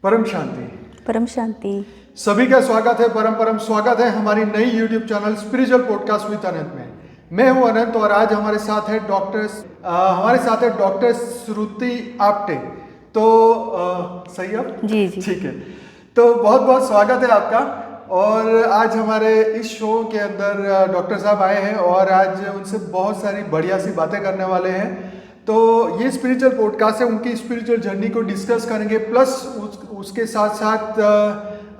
परम शांति। परम शांति। सभी का स्वागत है, परम स्वागत है हमारी नई YouTube channel spiritual podcast with Anant में। मैं हूं अनंत और आज हमारे साथ है डॉक्टर श्रुति आप्टे। तो सही है? जी जी ठीक है। तो बहुत बहुत स्वागत है आपका। और आज हमारे इस शो के अंदर डॉक्टर साहब आए हैं और आज उनसे बहुत सारी बढ़िया सी बातें करने वाले हैं। तो ये स्पिरिचुअल पॉडकास्ट है, उनकी स्पिरिचुअल जर्नी को डिस्कस करेंगे, प्लस उसके साथ साथ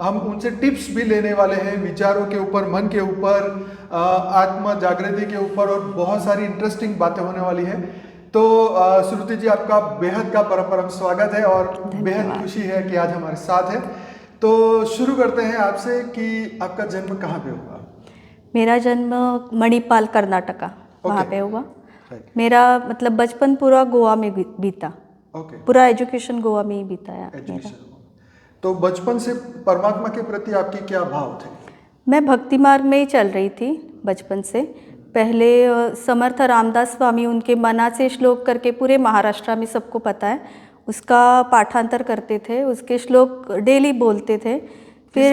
हम उनसे टिप्स भी लेने वाले हैं विचारों के ऊपर, मन के ऊपर, आत्मा जागृति के ऊपर और बहुत सारी इंटरेस्टिंग बातें होने वाली हैं। तो श्रुति जी, आपका बेहद का परम स्वागत है और बेहद खुशी है कि आज हमारे साथ है। तो शुरू करते हैं आपसे कि आपका जन्म कहाँ पे हुआ? मेरा जन्म मणिपाल कर्नाटका वहाँ पे हुआ। मेरा मतलब बचपन पूरा गोवा में बीता। पूरा एजुकेशन गोवा में ही बीता मेरा। तो बचपन से परमात्मा के प्रति आपके क्या भाव थे? मैं भक्ति मार्ग में ही चल रही थी बचपन से। पहले समर्थ रामदास स्वामी, उनके मना से श्लोक करके पूरे महाराष्ट्र में सबको पता है, उसका पाठांतर करते थे, उसके श्लोक डेली बोलते थे। फिर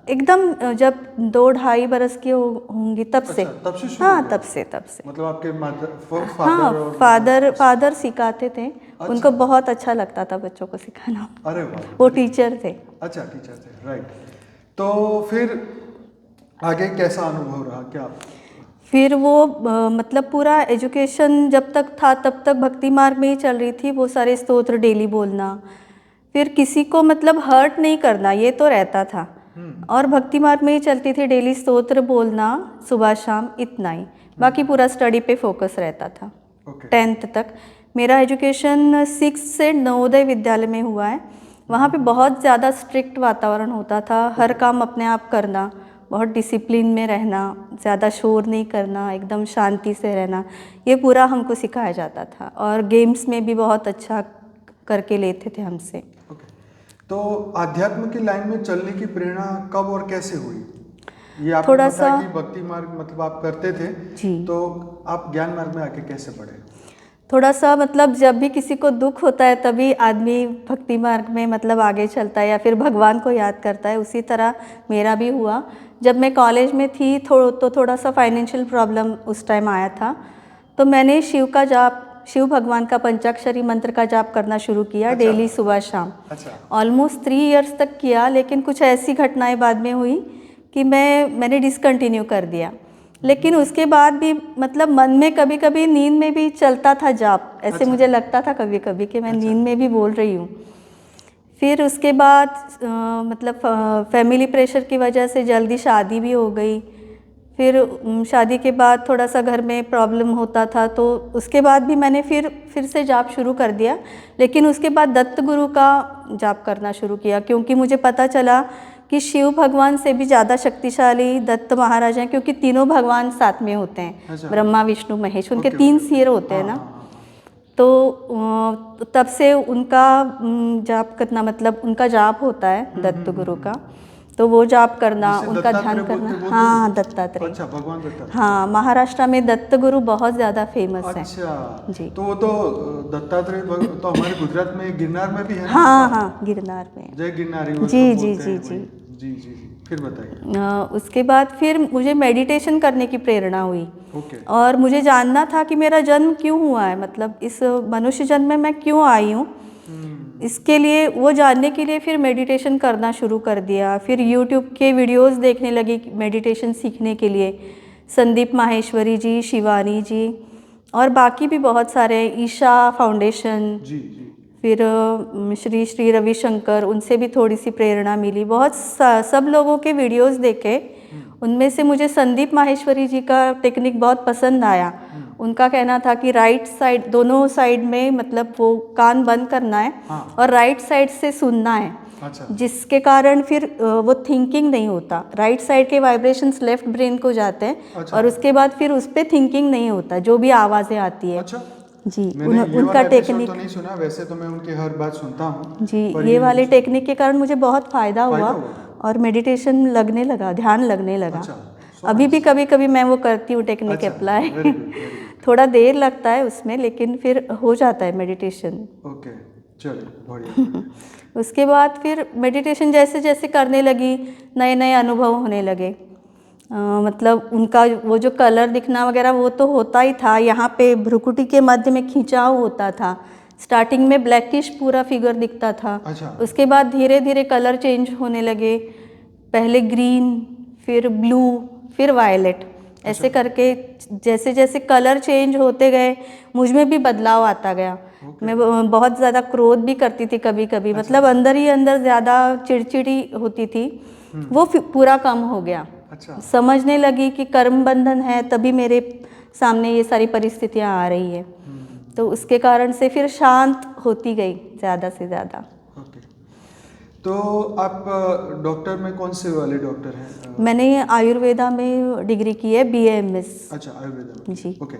एकदम जब 2-2.5 बरस की होंगी तब से। तब से शुरू? हाँ, तब से मतलब आपके फादर सिखाते थे। उनको बहुत अच्छा लगता था बच्चों को सिखाना। अरे वाह। वो टीचर थे। अच्छा, टीचर थे, राइट। तो फिर आगे कैसा अनुभव रहा क्या? फिर वो मतलब पूरा एजुकेशन जब तक था तब तक भक्ति मार्ग में ही चल रही थी। वो सारे स्तोत्र डेली बोलना, फिर किसी को मतलब हर्ट नहीं करना, ये तो रहता था। और भक्ति मार्ग में ही चलती थी, डेली स्तोत्र बोलना सुबह शाम, इतना ही। बाकी पूरा स्टडी पे फोकस रहता था। 10th तक मेरा एजुकेशन 6 से नवोदय विद्यालय में हुआ है। वहाँ पे बहुत ज़्यादा स्ट्रिक्ट वातावरण होता था। हर काम अपने आप करना, बहुत डिसिप्लिन में रहना, ज़्यादा शोर नहीं करना, एकदम शांति से रहना, ये पूरा हमको सिखाया जाता था। और गेम्स में भी बहुत अच्छा करके लेते थे हमसे। तो आध्यात्म की लाइन में चलने की प्रेरणा कब और कैसे हुई? ये आपको थोड़ा पता है कि भक्ति मार्ग मतलब आप करते थे जी। तो आप ज्ञान मार्ग में आके कैसे बढ़े? थोड़ा सा मतलब जब भी किसी को दुख होता है तभी आदमी भक्ति मार्ग में मतलब आगे चलता है या फिर भगवान को याद करता है। उसी तरह मेरा भी हुआ। जब मैं कॉलेज में थी तो थोड़ा सा फाइनेंशियल प्रॉब्लम उस टाइम आया था, तो मैंने शिव भगवान का पंचाक्षरी मंत्र का जाप करना शुरू किया। अच्छा। डेली सुबह शाम। अच्छा। ऑलमोस्ट 3 इयर्स तक किया, लेकिन कुछ ऐसी घटनाएं बाद में हुई कि मैंने डिसकंटिन्यू कर दिया। लेकिन उसके बाद भी मतलब मन में कभी कभी नींद में भी चलता था जाप। ऐसे अच्छा। मुझे लगता था कभी कभी कि मैं अच्छा। नींद में भी बोल रही हूँ। फिर उसके बाद मतलब फैमिली प्रेशर की वजह से जल्दी शादी भी हो गई। फिर शादी के बाद थोड़ा सा घर में प्रॉब्लम होता था, तो उसके बाद भी मैंने फिर से जाप शुरू कर दिया। लेकिन उसके बाद दत्त गुरु का जाप करना शुरू किया, क्योंकि मुझे पता चला कि शिव भगवान से भी ज़्यादा शक्तिशाली दत्त महाराज हैं, क्योंकि तीनों भगवान साथ में होते हैं। अच्छा। ब्रह्मा विष्णु महेश, उनके 3 सिर होते हैं ना। तो तब से उनका जाप करना, मतलब उनका जाप होता है दत्त गुरु का, तो वो जाप करना, उनका ध्यान करना। हाँ, दत्तात्रेय। अच्छा, भगवान दत्तात्रेय। हाँ, महाराष्ट्र में दत्त गुरु बहुत ज़्यादा फेमस है। अच्छा जी। तो वो तो दत्तात्रेय तो हमारे गुजरात में गिरनार में भी है ना? हाँ, गिरनार में। जय गिरनारी जी। जी। फिर बताइए। उसके बाद फिर मुझे मेडिटेशन करने की प्रेरणा हुई। और मुझे जानना था कि मेरा जन्म क्यों हुआ है, मतलब इस मनुष्य जन्म में मैं क्यों आई हूँ। इसके लिए, वो जानने के लिए फिर मेडिटेशन करना शुरू कर दिया। फिर यूट्यूब के वीडियोस देखने लगी मेडिटेशन सीखने के लिए। संदीप माहेश्वरी जी, शिवानी जी और बाकी भी बहुत सारे, ईशा फाउंडेशन जी। फिर श्री रविशंकर, उनसे भी थोड़ी सी प्रेरणा मिली। बहुत सब लोगों के वीडियोस देखे, उनमें से मुझे संदीप माहेश्वरी जी का टेक्निक बहुत पसंद आया। उनका कहना था कि राइट साइड, दोनों साइड में मतलब वो कान बंद करना है। हाँ। और राइट साइड से सुनना है। अच्छा। जिसके कारण फिर वो थिंकिंग नहीं होता। राइट साइड के वाइब्रेशंस लेफ्ट ब्रेन को जाते हैं। अच्छा। और उसके बाद फिर उस पर थिंकिंग नहीं होता, जो भी आवाज़ें आती है। अच्छा। जी, उनका टेक्निक तो नहीं सुना, वैसे तो मैं उनकी हर बात सुनता हूँ जी। ये वाले टेक्निक के कारण मुझे बहुत फ़ायदा हुआ और मेडिटेशन लगने लगा, ध्यान लगने लगा। अच्छा। अभी भी कभी कभी मैं वो करती हूँ टेक्निक अप्लाई। थोड़ा देर लगता है उसमें, लेकिन फिर हो जाता है मेडिटेशन। ओके, चलिए बढ़िया। उसके बाद फिर मेडिटेशन जैसे जैसे करने लगी, नए नए अनुभव होने लगे। मतलब उनका वो जो कलर दिखना वगैरह वो तो होता ही था, यहाँ पे भ्रुकुटी के मध्य में खिंचाव होता था। स्टार्टिंग में ब्लैकिश पूरा फिगर दिखता था। अच्छा। उसके बाद धीरे धीरे कलर चेंज होने लगे, पहले ग्रीन, फिर ब्लू, फिर वायलेट, ऐसे करके जैसे जैसे कलर चेंज होते गए मुझ में भी बदलाव आता गया। मैं बहुत ज़्यादा क्रोध भी करती थी कभी कभी, मतलब अंदर ही अंदर ज़्यादा चिड़चिड़ी होती थी, वो पूरा कम हो गया। अच्छा। समझने लगी कि कर्म बंधन है, तभी मेरे सामने ये सारी परिस्थितियाँ आ रही है। तो उसके कारण से फिर शांत होती गई ज़्यादा से ज़्यादा। ओके। तो आप डॉक्टर में कौन से वाले डॉक्टर हैं? मैंने आयुर्वेदा में डिग्री की है, BAMS। अच्छा, आयुर्वेदा में। जी। ओके।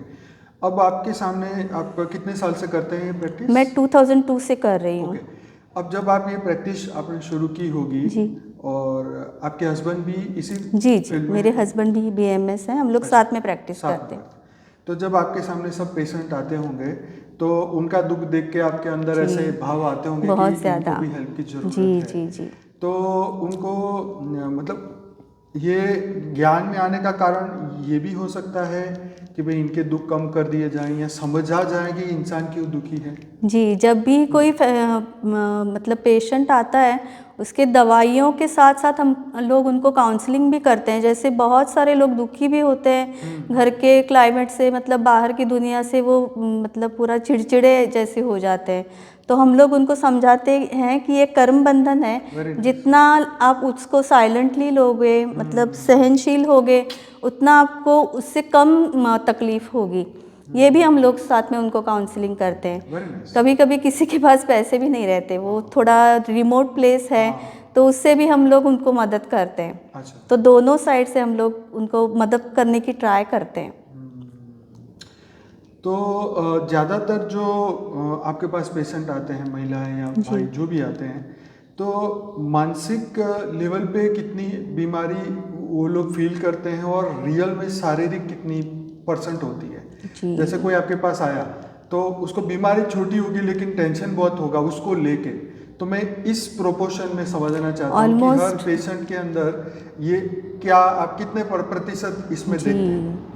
अब आपके सामने आप कितने साल से करते हैं ये प्रैक्टिस? मैं 2002 से कर रही हूँ। ओके। अब जब आप ये प्रैक्टिस आपने शुरू की होगी जी और आपके हस्बैंड भी इसी जी जी, फील्ड में मेरे हैं? हस्बैंड भी BAMS हैं, हम लोग अच्छा, साथ में प्रैक्टिस साथ करते में। हैं। तो जब आपके सामने सब पेशेंट आते होंगे तो उनका दुख देख के आपके अंदर जी, ऐसे भाव आते होंगे कि बहुत इनको ज़्यादा। भी हेल्प की जी ज़रूरत है। जी जी। तो उनको मतलब ये ज्ञान में आने का कारण ये भी हो सकता है कि भाई इनके दुख कम कर दिए जाएं या समझा जाए कि इंसान क्यों दुखी है। जी, जब भी कोई मतलब पेशेंट आता है, उसके दवाइयों के साथ साथ हम लोग उनको काउंसलिंग भी करते हैं। जैसे बहुत सारे लोग दुखी भी होते हैं घर के क्लाइमेट से, मतलब बाहर की दुनिया से, वो मतलब पूरा चिड़चिड़े जैसे हो जाते हैं। तो हम लोग उनको समझाते हैं कि ये कर्म बंधन है, Very nice. जितना आप उसको साइलेंटली लोगे, मतलब सहनशील होगे, उतना आपको उससे कम तकलीफ होगी। ये भी हम लोग साथ में उनको काउंसलिंग करते हैं। Very nice. कभी कभी किसी के पास पैसे भी नहीं रहते, वो थोड़ा रिमोट प्लेस है, तो उससे भी हम लोग उनको मदद करते हैं। अच्छा। तो दोनों साइड से हम लोग उनको मदद करने की ट्राई करते हैं। तो ज़्यादातर जो आपके पास पेशेंट आते हैं, महिलाएं या भाई जो भी आते हैं, तो मानसिक लेवल पे कितनी बीमारी वो लोग फील करते हैं और रियल में शारीरिक कितनी % होती है? जी। जैसे कोई आपके पास आया तो उसको बीमारी छोटी होगी लेकिन टेंशन बहुत होगा उसको लेके, तो मैं इस प्रोपोर्शन में समझना चाहता हूँ कि हर ऑलमोस्ट पेशेंट के अंदर ये क्या आप कितने % इसमें देखते हैं? जी,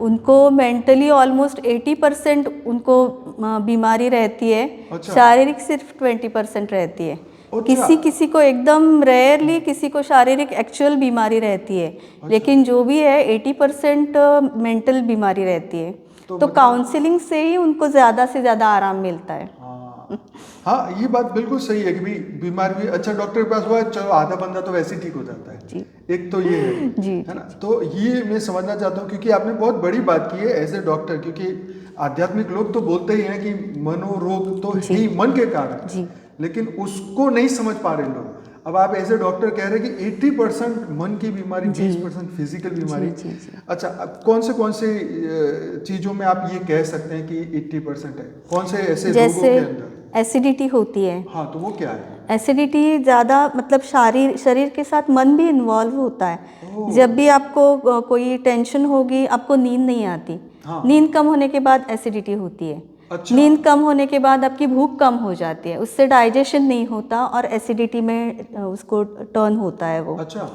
उनको मेंटली ऑलमोस्ट 80% उनको बीमारी रहती है। अच्छा। शारीरिक सिर्फ 20% रहती है। अच्छा। किसी किसी को एकदम रेयरली किसी को शारीरिक एक्चुअल बीमारी रहती है, लेकिन जो भी है 80% मेंटल बीमारी रहती है। तो तो मतलब काउंसलिंग से ही उनको ज़्यादा से ज़्यादा आराम मिलता है। हाँ हाँ, ये बात बिल्कुल सही है कि भी बीमार भी अच्छा डॉक्टर के पास हुआ, चलो आधा बंदा तो वैसे ही ठीक हो जाता है। जी एक तो ये जी है ना? जी तो ये मैं समझना चाहता हूँ क्योंकि आपने बहुत बड़ी बात की है एज ए डॉक्टर, क्योंकि आध्यात्मिक लोग तो बोलते ही हैं कि मनोरोग तो है ही मन के कारण, जी लेकिन उसको नहीं समझ पा रहे लोग। अब आप एज ए डॉक्टर कह रहे हैं कि 80% मन की बीमारी, जी 20% फिजिकल बीमारी। जी जी जी। अच्छा, अब कौन से चीज़ों में आप ये कह सकते हैं कि 80% है? कौन से ऐसे रोगों जैसे के अंदर? एसिडिटी होती है। हाँ, तो वो क्या है? एसिडिटी ज़्यादा, मतलब शरीर के साथ मन भी इन्वॉल्व होता है। ओह। जब भी आपको कोई टेंशन होगी, आपको नींद नहीं आती, हाँ। नींद कम होने के बाद एसिडिटी होती है। अच्छा। नींद कम होने के बाद आपकी भूख कम हो जाती है, उससे डाइजेशन नहीं होता और एसिडिटी में उसको टर्न होता है वो। अच्छा।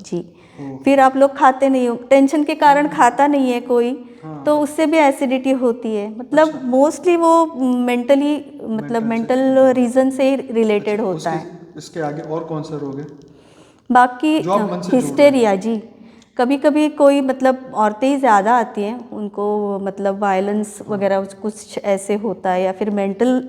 जी। ओह। फिर आप लोग खाते नहीं हो, टेंशन के कारण खाता नहीं है कोई, हाँ। तो उससे भी एसिडिटी होती है। मतलब अच्छा। मोस्टली वो मेंटली, मतलब मेंटल मेंटल रीज़न से ही रिलेटेड अच्छा, होता उसके है। इसके आगे और कौन सा रोग है बाकी जो आप मन से जोड़ रहे हैं? हिस्टेरिया जी, कभी कभी कोई, मतलब औरतें ही ज़्यादा आती हैं, उनको मतलब वायलेंस वगैरह कुछ ऐसे होता है, या फिर मेंटल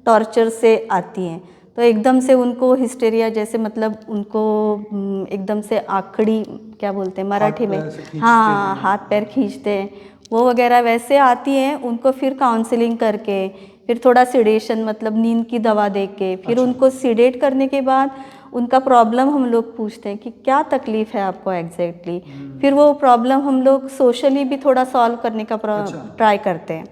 टॉर्चर से आती हैं, तो एकदम से उनको हिस्टेरिया जैसे, मतलब उनको एकदम से आखड़ी, क्या बोलते हैं हाथ मराठी में, पैर से खींचते हाँ हैं। हाथ पैर खींचते हैं, वो वगैरह वैसे आती हैं। उनको फिर काउंसलिंग करके, फिर थोड़ा सिडेशन, मतलब नींद की दवा दे के, फिर अच्छा। उनको सिडेट करने के बाद उनका प्रॉब्लम हम लोग पूछते हैं कि क्या तकलीफ़ है आपको एग्जैक्टली। फिर वो प्रॉब्लम हम लोग सोशली भी थोड़ा सॉल्व करने का अच्छा, ट्राई करते हैं।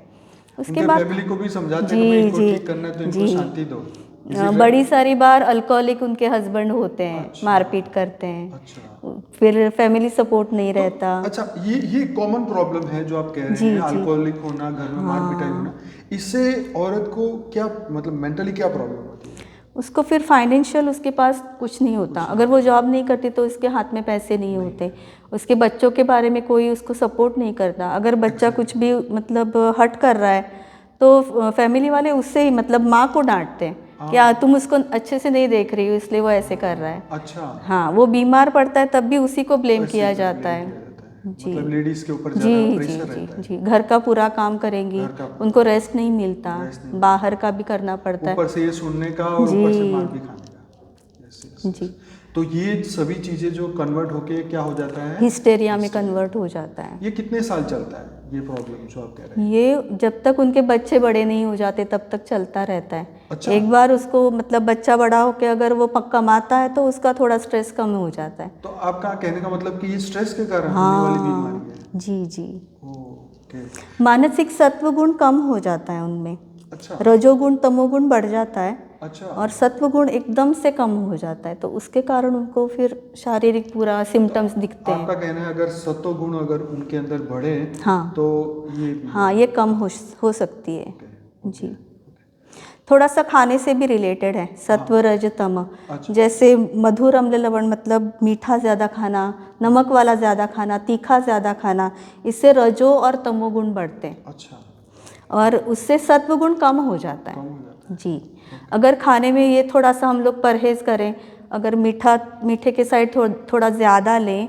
उसके उनके बाद फैमिली को भी समझाते हैं कि भाई जी इनको जी ठीक करना है तो इनको जी, शांति दो। इज इट बड़ी राइट? सारी बार अल्कोहलिक उनके हस्बैंड होते हैं, अच्छा। मारपीट करते हैं, अच्छा। फिर फैमिली सपोर्ट नहीं तो रहता। अच्छा, ये कॉमन प्रॉब्लम है जो आप कह रहे जी हैं, जी। अल्कोहलिक होना, घर में मार पिटाई होना। हाँ, इससे औरत को क्या मतलब मेंटली क्या प्रॉब्लम होती है? उसको फिर फाइनेंशियल उसके पास कुछ नहीं होता, अगर वो जॉब नहीं करती तो उसके हाथ में पैसे नहीं होते, उसके बच्चों के बारे में कोई उसको सपोर्ट नहीं करता। अगर बच्चा कुछ भी मतलब हट कर रहा है तो फैमिली वाले उससे ही मतलब माँ को डांटते हैं कि तुम उसको अच्छे से नहीं देख रही हो इसलिए वो ऐसे कर रहा है। अच्छा, हाँ, वो बीमार पड़ता है तब भी उसी को ब्लेम उसी किया को जाता blame है। किया जाता है। जी मतलब लेडीज के ऊपर जी ज्यादा जी प्रेशर जी रहता है। जी, घर का पूरा काम करेंगी, घर का उनको रेस्ट नहीं मिलता, रेस्ट नहीं बाहर का भी करना पड़ता है। ऊपर से ये सुनने का और ऊपर से मार भी जी खाने का। Yes yes yes. जी, तो ये सभी चीजें जो कन्वर्ट होके क्या हो जाता है, हिस्टेरिया में कन्वर्ट हो जाता है। ये कितने साल चलता है ये प्रॉब्लम जो आप कह रहे हैं? ये जब तक उनके बच्चे बड़े नहीं हो जाते तब तक चलता रहता है। अच्छा। एक बार उसको मतलब बच्चा बड़ा होके अगर वो कमाता है तो उसका थोड़ा स्ट्रेस कम हो जाता है। तो आपका कहने का मतलब कि ये स्ट्रेस के कारण होने वाली बीमारी है? हाँ जी जी, ओके। मानसिक सत्व गुण कम हो जाता है उनमें, अच्छा रजोगुण तमोगुण बढ़ जाता है अच्छा। और सत्व गुण एकदम से कम हो जाता है, तो उसके कारण उनको फिर शारीरिक पूरा सिम्टम्स दिखते आपका हैं। कहना है अगर सत्व गुण अगर उनके अंदर बढ़े हाँ तो ये हाँ, ये कम हो सकती है। ओके जी, थोड़ा सा खाने से भी रिलेटेड है सत्व रज तम। अच्छा। जैसे मधुर अम्ल लवण मतलब मीठा ज़्यादा खाना, नमक वाला ज़्यादा खाना, तीखा ज़्यादा खाना, इससे रजो और तमोगुण बढ़ते हैं अच्छा, और उससे सत्व गुण कम हो जाता कम है। हो जाता है। जी, अगर खाने में ये थोड़ा सा हम लोग परहेज़ करें, अगर मीठे के साइड थोड़ा ज़्यादा लें,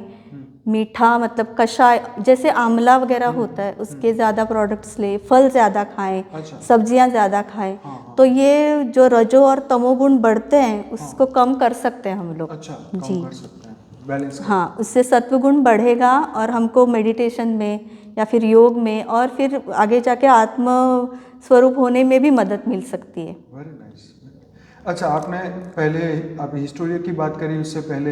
मीठा मतलब कषाय जैसे आंवला वगैरह होता है उसके ज़्यादा प्रोडक्ट्स लें, फल ज़्यादा खाएं, अच्छा। सब्जियां ज़्यादा खाएं, हाँ, तो ये जो रजो और तमोगुण बढ़ते हैं उसको कम कर सकते हैं हम लोग। अच्छा, जी कम कर सकते हैं, बैलेंस कर। हाँ, उससे सत्वगुण बढ़ेगा और हमको मेडिटेशन में या फिर योग में और फिर आगे जाके आत्म स्वरूप होने में भी मदद मिल सकती है। Very nice. अच्छा, आपने पहले आप हिस्टोरिया की बात करी, उससे पहले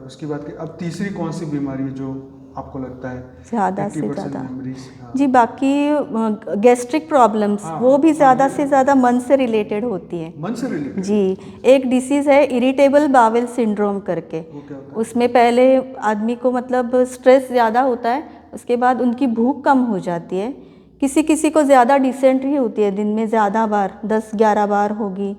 उसकी बात की, अब तीसरी कौन सी बीमारी है जो आपको लगता है ज़्यादा से 80% ज़्यादा मेमोरीज? हाँ जी, बाकी गैस्ट्रिक प्रॉब्लम्स हाँ वो भी हाँ, ज़्यादा ये से ज़्यादा मन से रिलेटेड होती है। मन से रिलेटेड। जी, एक डिसीज़ है इरिटेबल बावेल सिंड्रोम करके, वो क्या होता है? उसमें पहले आदमी को मतलब स्ट्रेस ज़्यादा होता है, उसके बाद उनकी भूख कम हो जाती है। किसी किसी को ज़्यादा डिसेंट्री होती है, दिन में ज़्यादा बार 10-11 बार होगी,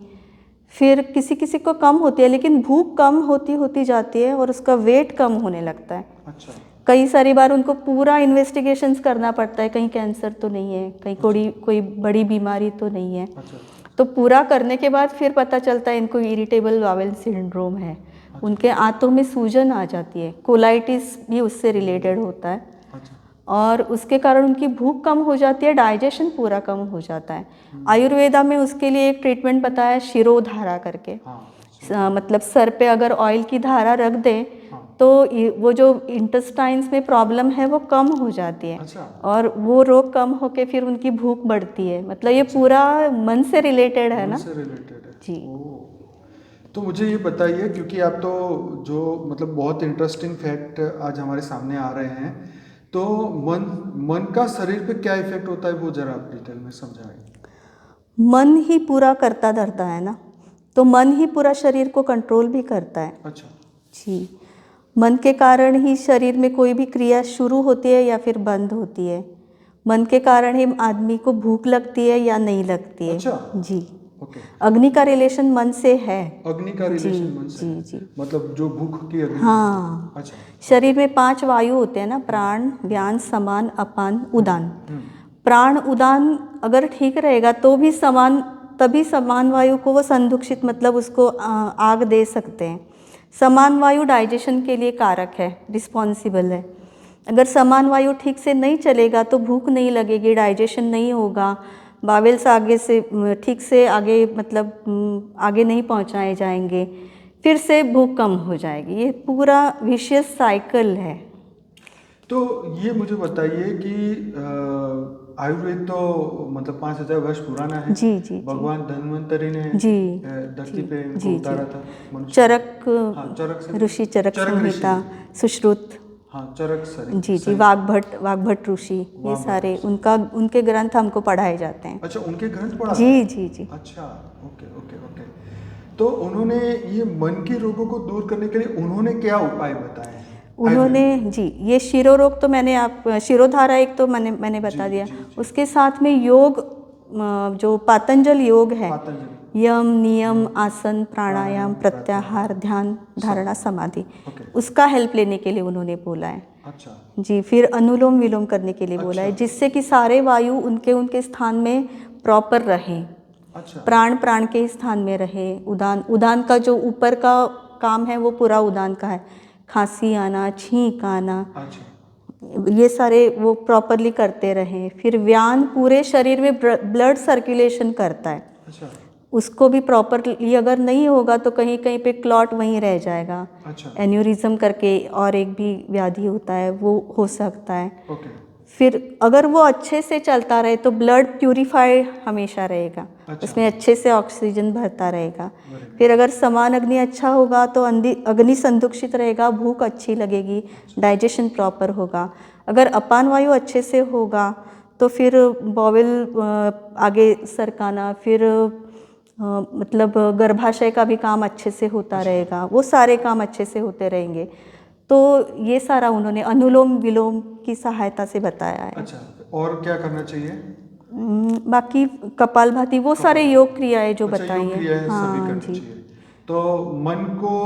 फिर किसी किसी को कम होती है, लेकिन भूख कम होती होती जाती है और उसका वेट कम होने लगता है। अच्छा कई सारी बार उनको पूरा इन्वेस्टिगेशंस करना पड़ता है, कहीं कैंसर तो नहीं है, कहीं कोई बड़ी बीमारी तो नहीं है, अच्छा तो पूरा करने के बाद फिर पता चलता है इनको इरिटेबल बावेल सिंड्रोम है। उनके आंतों में सूजन आ जाती है, कोलाइटिस भी उससे रिलेटेड होता है अच्छा और उसके कारण उनकी भूख कम हो जाती है, डाइजेशन पूरा कम हो जाता है। आयुर्वेदा में उसके लिए एक ट्रीटमेंट बताया है शिरोधारा करके। हाँ मतलब सर पे अगर ऑयल की धारा रख दें हाँ। तो वो जो इंटेस्टाइन्स में प्रॉब्लम है वो कम हो जाती है अच्छा और वो रोग कम होके फिर उनकी भूख बढ़ती है। मतलब ये पूरा मन से रिलेटेड है मन ना। से रिलेटेड है। जी तो मुझे ये बताइए, क्योंकि आप तो जो मतलब बहुत इंटरेस्टिंग फैक्ट आज हमारे सामने आ रहे हैं, तो मन का शरीर पे क्या इफेक्ट होता है वो जरा आप डिटेल में समझाएं। मन ही पूरा करता धरता है ना, तो मन ही पूरा शरीर को कंट्रोल भी करता है। अच्छा जी, मन के कारण ही शरीर में कोई भी क्रिया शुरू होती है या फिर बंद होती है। मन के कारण ही आदमी को भूख लगती है या नहीं लगती है। अच्छा जी, ओके। अग्नि का रिलेशन मन से है। अग्नि का रिलेशन मन से जी है? जी, मतलब जो भूख की अग्नि। हाँ, अच्छा शरीर में 5 वायु होते हैं ना, प्राण, व्यान, समान, अपान, उदान। हम्म प्राण उदान अगर ठीक रहेगा तो भी तभी समान वायु को वो संदुक्षित मतलब उसको आग दे सकते हैं। समान वायु डाइजेशन के लिए कारक है, रिस्पॉन्सिबल है। अगर समान वायु ठीक से नहीं चलेगा तो भूख नहीं लगेगी, डाइजेशन नहीं होगा, बावेल्स आगे से ठीक से आगे मतलब आगे नहीं पहुंचाए जाएंगे, फिर से भूख कम हो जाएगी। ये पूरा विशियस साइकिल है। तो ये मुझे बताइए कि आयुर्वेद तो मतलब 5000 वर्ष पुराना है। जी जी जी भगवान धन्वंतरि ने जी धरती जी पे इनको जी उतारा जी, था मनुष्य। चरक हाँ चरक से ऋषि, चरक चरक ऋषि। संहिता, सुश्रुत, हाँ चरक जी जी, वाग्भट ऋषि, ये सारे उनके ग्रंथ हमको पढ़ाए जाते हैं। अच्छा उनके ग्रंथ पढ़ा जी था? जी जी, अच्छा ओके ओके ओके। तो उन्होंने ये मन के रोगों को दूर करने के लिए उन्होंने क्या उपाय बताए हैं? उन्होंने जी ये शिरोरोग तो शिरोधारा एक तो मैंने जी बता दिया, जी जी। उसके साथ में योग जो पातंजल योग है, पतंजलि यम नियम आसन प्राणायाम प्रत्याहार ध्यान धारणा समाधि, ओके। उसका हेल्प लेने के लिए उन्होंने बोला है। अच्छा जी, फिर अनुलोम विलोम करने के लिए बोला है, जिससे कि सारे वायु उनके उनके स्थान में प्रॉपर रहें, अच्छा प्राण प्राण के स्थान में रहे। उदान उदान का जो ऊपर का काम है वो पूरा उदान का है, खांसी आना, छींक आना, अच्छा ये सारे वो प्रॉपरली करते रहें। फिर व्यान पूरे शरीर में ब्लड सर्कुलेशन करता है, अच्छा उसको भी प्रॉपरली अगर नहीं होगा तो कहीं कहीं पे क्लॉट वहीं रह जाएगा। अच्छा एन्यूरिज्म करके और एक भी व्याधि होता है, वो हो सकता है। ओके फिर अगर वो अच्छे से चलता रहे तो ब्लड प्यूरिफाइड हमेशा रहेगा, अच्छा। उसमें अच्छे से ऑक्सीजन भरता रहेगा। Very good. फिर अगर समान अग्नि अच्छा होगा तो अग्नि संदुक्षित रहेगा, भूख अच्छी लगेगी, डाइजेशन प्रॉपर होगा। अगर अपान वायु अच्छे से होगा तो फिर बॉवेल आगे सरकाना, फिर मतलब गर्भाशय का भी काम अच्छे से होता रहेगा, वो सारे काम अच्छे से होते रहेंगे। तो ये सारा उन्होंने अनुलोम विलोम की सहायता से बताया है। अच्छा, और क्या करना चाहिए? बाकी कपालभाति वो सारे योग क्रियाएं जो अच्छा, बताई योग है। क्रियाएं सभी हाँ करनी जी चाहिए। तो मन को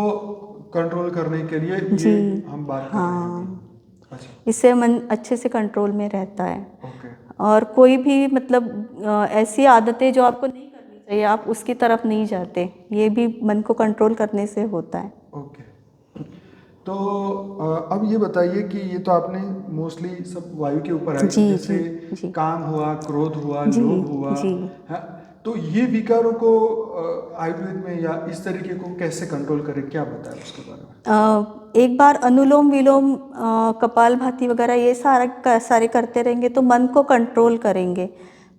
कंट्रोल करने के लिए जी, ये हम बात कर रहे हैं अभी। हाँ, अच्छा इससे मन अच्छे से कंट्रोल में रहता है। ओके और कोई भी मतलब ऐसी आदतें जो आपको नहीं करनी चाहिए, आप उसकी तरफ नहीं जाते, ये भी मन को कंट्रोल करने से होता है। ओके। तो अब ये बताइए कि ये तो आपने मोस्टली सब वायु के ऊपर आई, जी जैसे जी जी काम हुआ, क्रोध हुआ, जी लोभ हुआ, जी। है। तो ये विकारों को आयुर्वेद में या इस तरीके को कैसे कंट्रोल करें, क्या बताएं उसके बारे में? एक बार अनुलोम विलोम कपालभाति वगैरह ये सारे करते रहेंगे तो मन को कंट्रोल करेंगे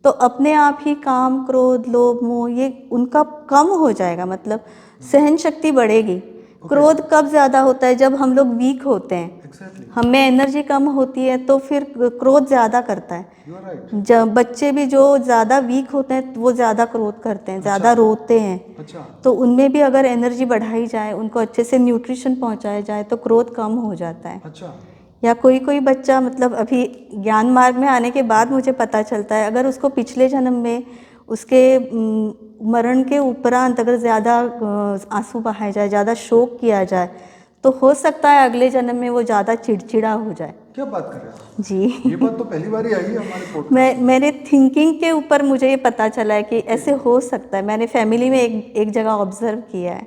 तो अपने आप ही काम क्रोध लोभ मोह ये उनका कम हो जाएगा, मतलब सहन शक्ति बढ़ेगी। क्रोध कब ज़्यादा होता है? जब हम लोग वीक होते हैं, एग्जैक्टली, हमें एनर्जी कम होती है तो फिर क्रोध ज़्यादा करता है। You are right. जब बच्चे भी जो ज़्यादा वीक होते हैं वो ज़्यादा क्रोध करते हैं, ज़्यादा अच्छा रोते हैं। अच्छा तो उनमें भी अगर एनर्जी बढ़ाई जाए, उनको अच्छे से न्यूट्रिशन पहुंचाया जाए तो क्रोध कम हो जाता है। अच्छा या कोई कोई बच्चा मतलब अभी ज्ञान मार्ग में आने के बाद मुझे पता चलता है, अगर उसको पिछले जन्म में उसके मरण के उपरांत अगर ज़्यादा आंसू बहाए जाए, ज़्यादा शोक किया जाए तो हो सकता है अगले जन्म में वो ज़्यादा चिड़चिड़ा हो जाए। क्या बात कर रहे हैं आप? जी ये बात तो पहली बार ही आई है हमारे पॉडकास्ट में। मेरे थिंकिंग के ऊपर मुझे ये पता चला है कि ऐसे हो सकता है। मैंने फैमिली में एक जगह ऑब्जर्व किया है,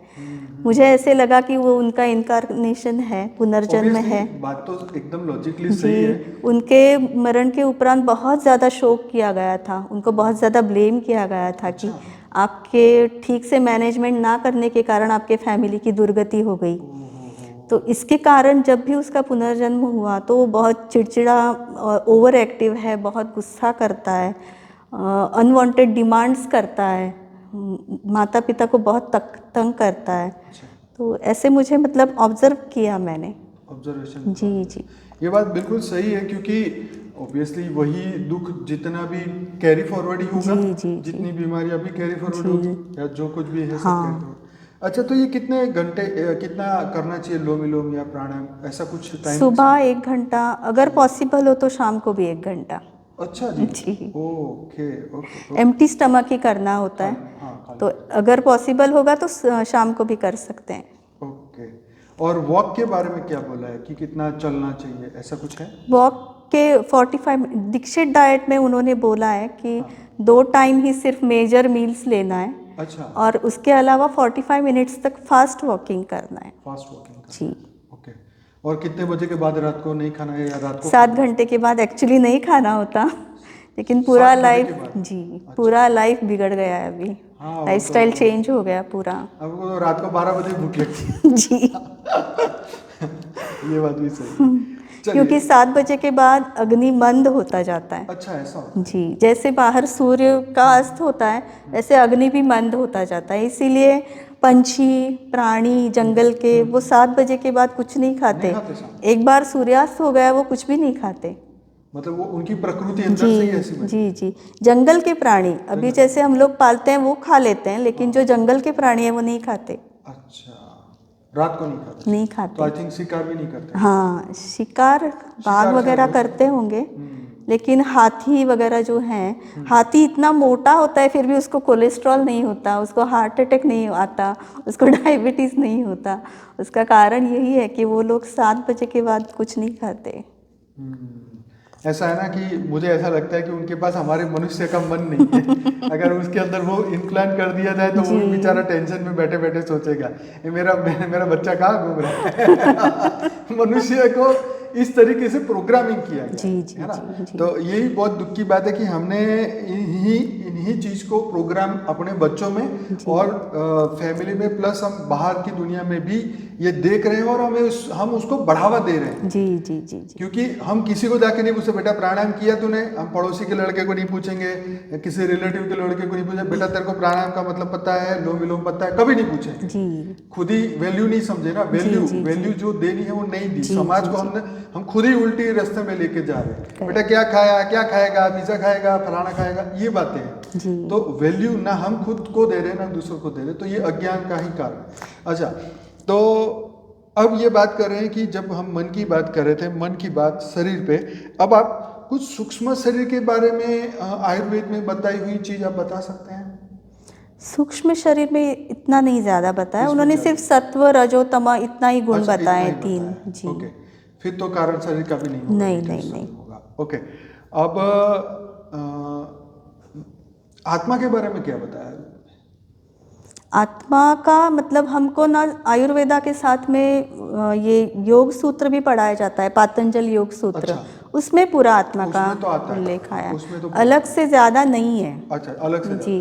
मुझे ऐसे लगा कि वो उनका इनकारनेशन है, पुनर्जन्म Obviously, है। बात तो एकदम लॉजिकली जी, सही है। उनके मरण के उपरांत बहुत ज़्यादा शोक किया गया था, उनको बहुत ज़्यादा ब्लेम किया गया था कि आपके ठीक से मैनेजमेंट ना करने के कारण आपके फैमिली की दुर्गति हो गई। तो इसके कारण जब भी उसका पुनर्जन्म हुआ तो वो बहुत चिड़चिड़ा और ओवर एक्टिव है, बहुत गुस्सा करता है, अनवांटेड डिमांड्स करता है, माता पिता को बहुत तंग करता है। तो ऐसे मुझे मतलब ऑब्जर्व किया मैंने। ऑब्जर्वेशन जी जी ये बात बिल्कुल सही है, क्योंकि ऑब्वियसली वही दुख जितना भी कैरी फॉरवर्ड ही होगा, जी जी जी जितनी बीमारियां भी कैरी फॉरवर्ड जी। होगी या जो कुछ भी है सब हाँ। Carry forward. अच्छा, तो ये कितने घंटे कितना करना चाहिए लोम विलोम या प्राणायाम, ऐसा कुछ टाइम? सुबह 1 घंटा, अगर पॉसिबल हो तो शाम को भी 1 घंटा। अच्छा जी। जी, okay okay okay. Empty stomach ही करना होता है, हाँ खाली। तो अगर पॉसिबल होगा तो शाम को भी कर सकते हैं। ओके। और वॉक के बारे में क्या बोला है कि कितना चलना चाहिए, ऐसा कुछ है? वॉक के 45 दीक्षित डाइट में उन्होंने बोला है कि 2 टाइम ही सिर्फ मेजर मील्स लेना है अच्छा, और उसके अलावा 45 मिनट्स तक फास्ट वॉकिंग करना है। फास्ट वॉकिंग जी, ओके। और कितने बजे के बाद रात को नहीं खाना है या रात को 7 घंटे के बाद एक्चुअली नहीं खाना होता, लेकिन 7 बजे के बाद? जी पूरा लाइफ बिगड़ गया है अभी, हाँ, वो लाइफ स्टाइल चेंज हो गया पूरा। अब वो रात को 12 बजे भूख लगती है। जी ये बात भी सही है। क्योंकि 7 बजे के बाद अग्नि मंद होता जाता है। अच्छा, ऐसा होता है। जी, जैसे बाहर सूर्य का अस्त होता है वैसे अग्नि भी मंद होता जाता है, इसीलिए पंछी प्राणी जंगल के वो 7 बजे के बाद कुछ नहीं खाते। शाम। एक बार सूर्यास्त हो गया वो कुछ भी नहीं खाते। मतलब वो उनकी प्रकृति अंदर से ही ऐसी जी बनी। जी जी, जंगल के प्राणी अभी जैसे हम लोग पालते हैं वो खा लेते हैं, लेकिन जो जंगल के प्राणी है वो नहीं खाते। अच्छा, रात को नहीं खाते? नहीं तो खाते। आई थिंक शिकार भी नहीं करते। हाँ, शिकार बाघ शिकार वगैरह शायद हो करते होंगे, लेकिन हाथी वगैरह जो हैं, हाथी इतना मोटा होता है फिर भी उसको कोलेस्ट्रॉल नहीं होता, उसको हार्ट अटैक नहीं आता, उसको डायबिटीज़ नहीं होता। उसका कारण यही है कि वो लोग 7 बजे के बाद कुछ नहीं खाते। ऐसा है ना कि मुझे ऐसा लगता है कि उनके पास हमारे मनुष्य का मन नहीं है। अगर उसके अंदर वो इम्प्लांट कर दिया जाए तो वो भी बेचारा जी टेंशन में बैठे बैठे सोचेगा, ये मेरा बच्चा कहाँ घूम रहा है। मनुष्य को इस तरीके से प्रोग्रामिंग किया गया जी जी है ना। जी जी तो यही बहुत दुख की बात है कि हमने इन्हीं चीज को प्रोग्राम अपने बच्चों में जी और फैमिली में, प्लस हम बाहर की दुनिया में भी ये देख रहे हैं और हम उसको बढ़ावा दे रहे हैं। जी जी जी जी क्योंकि हम किसी को जाके नहीं पूछते बेटा प्राणायाम किया तूने, हम पड़ोसी के लड़के को नहीं पूछेंगे या किसी रिलेटिव के लड़के को नहीं पूछेंगे बेटा तेरे को प्राणायाम का मतलब पता है, अनुलोम विलोम पता है, कभी नहीं पूछेंगे। जी खुद ही वैल्यू नहीं समझे ना, जी वैल्यू जी वैल्यू जो देनी है वो नहीं दी, जी समाज जी को जी हम खुद ही उल्टी रास्ते में लेके जा रहे हैं। Correct. बेटा क्या खाया, क्या खाएगा, पिज्जा खाएगा, फलाना खाएगा, ये बातें हैं। जी तो वैल्यू ना हम खुद को दे रहे हैं ना दूसरों को दे रहे हैं, तो ये अज्ञान का ही कारण है। अच्छा, तो अब ये बात कर रहे हैं कि जब हम मन की बात कर रहे थे, मन की बात शरीर पे, अब आप कुछ सूक्ष्म शरीर के बारे में आयुर्वेद में बताई हुई चीज आप बता सकते हैं? सूक्ष्म शरीर में इतना नहीं ज़्यादा बताया इसमें उन्होंने, ज़्यादा- सिर्फ सत्व रजो तम इतना ही गुण अच्छा, इतना बताए ही 3। बताया। जी ओके, फिर तो कारण शरीर का भी नहीं होगा, नहीं ये नहीं कैसे नहीं। होगा। ओके, अब आत्मा के बारे में क्या बताया? आत्मा का मतलब हमको ना आयुर्वेदा के साथ में ये योग सूत्र भी पढ़ाया जाता है, पातंजल योग सूत्र। अच्छा, उसमें पूरा आत्मा का उसमें तो आता है, उल्लेख आया, उसमें तो अलग से ज़्यादा नहीं है। अच्छा, अलग से जी,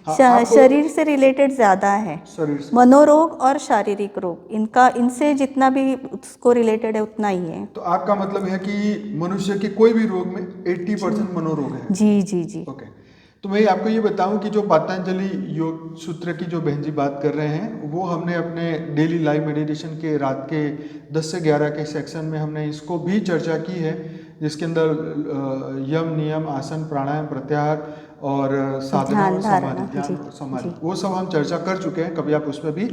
हाँ, आपको शरीर से रिलेटेड ज़्यादा है। शरीर से, मनोरोग और शारीरिक रोग, इनका इनसे जितना भी उसको रिलेटेड है उतना ही है। तो आपका मतलब है कि मनुष्य के कोई भी रोग में 80% मनोरोग है। जी जी जी ओके, तो मैं आपको ये बताऊं कि जो पतंजलि योग सूत्र की जो बहन जी बात कर रहे हैं, वो हमने अपने डेली लाइव मेडिटेशन के रात के 10 से 11 के सेक्शन में हमने इसको भी चर्चा की है, जिसके अंदर यम नियम आसन प्राणायाम प्रत्याहार और साधना ध्यान और धारणा। समाधि, ध्यान जी और समाधि, जी वो सब हम चर्चा कर चुके हैं। कभी आप उसमें भी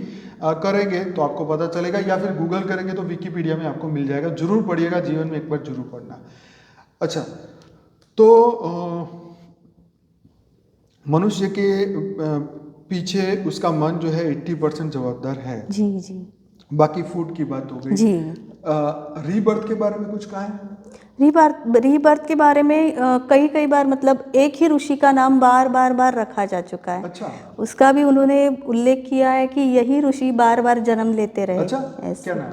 करेंगे तो आपको पता चलेगा, या फिर गूगल करेंगे तो विकिपीडिया में आपको मिल जाएगा। जरूर पढ़िएगा, जीवन में एक बार जरूर पढ़ना। अच्छा, तो मनुष्य के पीछे उसका मन जो है 80% जवाबदार है। जी जी बाकी फूड की बात हो गई। जी। रीबर्थ के बारे में कुछ कहा है? रीबर्थ के बारे में कई बार मतलब एक ही ऋषि का नाम बार रखा जा चुका है। अच्छा, उसका भी उन्होंने उल्लेख किया है कि यही ऋषि बार जन्म लेते रहे। अच्छा, ऐसे क्या नाम?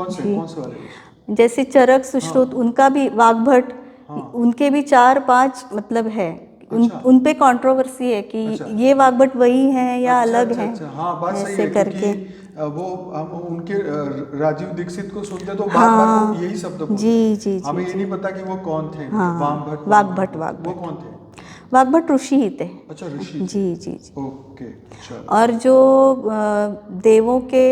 जी, कौन से वाले? जैसे चरक सुश्रुत, उनका भी वाग्भट, हाँ, उनके भी 4-5 मतलब है। अच्छा, उन पे कंट्रोवर्सी है कि अच्छा, ये वाग्भट वही हैं या अच्छा, अलग अच्छा, हैं, अच्छा, हाँ, बात सही ऐसे है, क्योंकि करके। वो हम उनके राजीव दीक्षित को सुनते तो बार बार वो हाँ यही शब्द बोलते जी हैं। जी जी हमें ये जी। नहीं पता कि वो कौन थे, हाँ, वामभट्ट, वो वाग्भट कौन थे? वाग्भट ऋषि ही थे। अच्छा, ऋषि थे। जी जी जी। ओके, चलो। और जो देवों के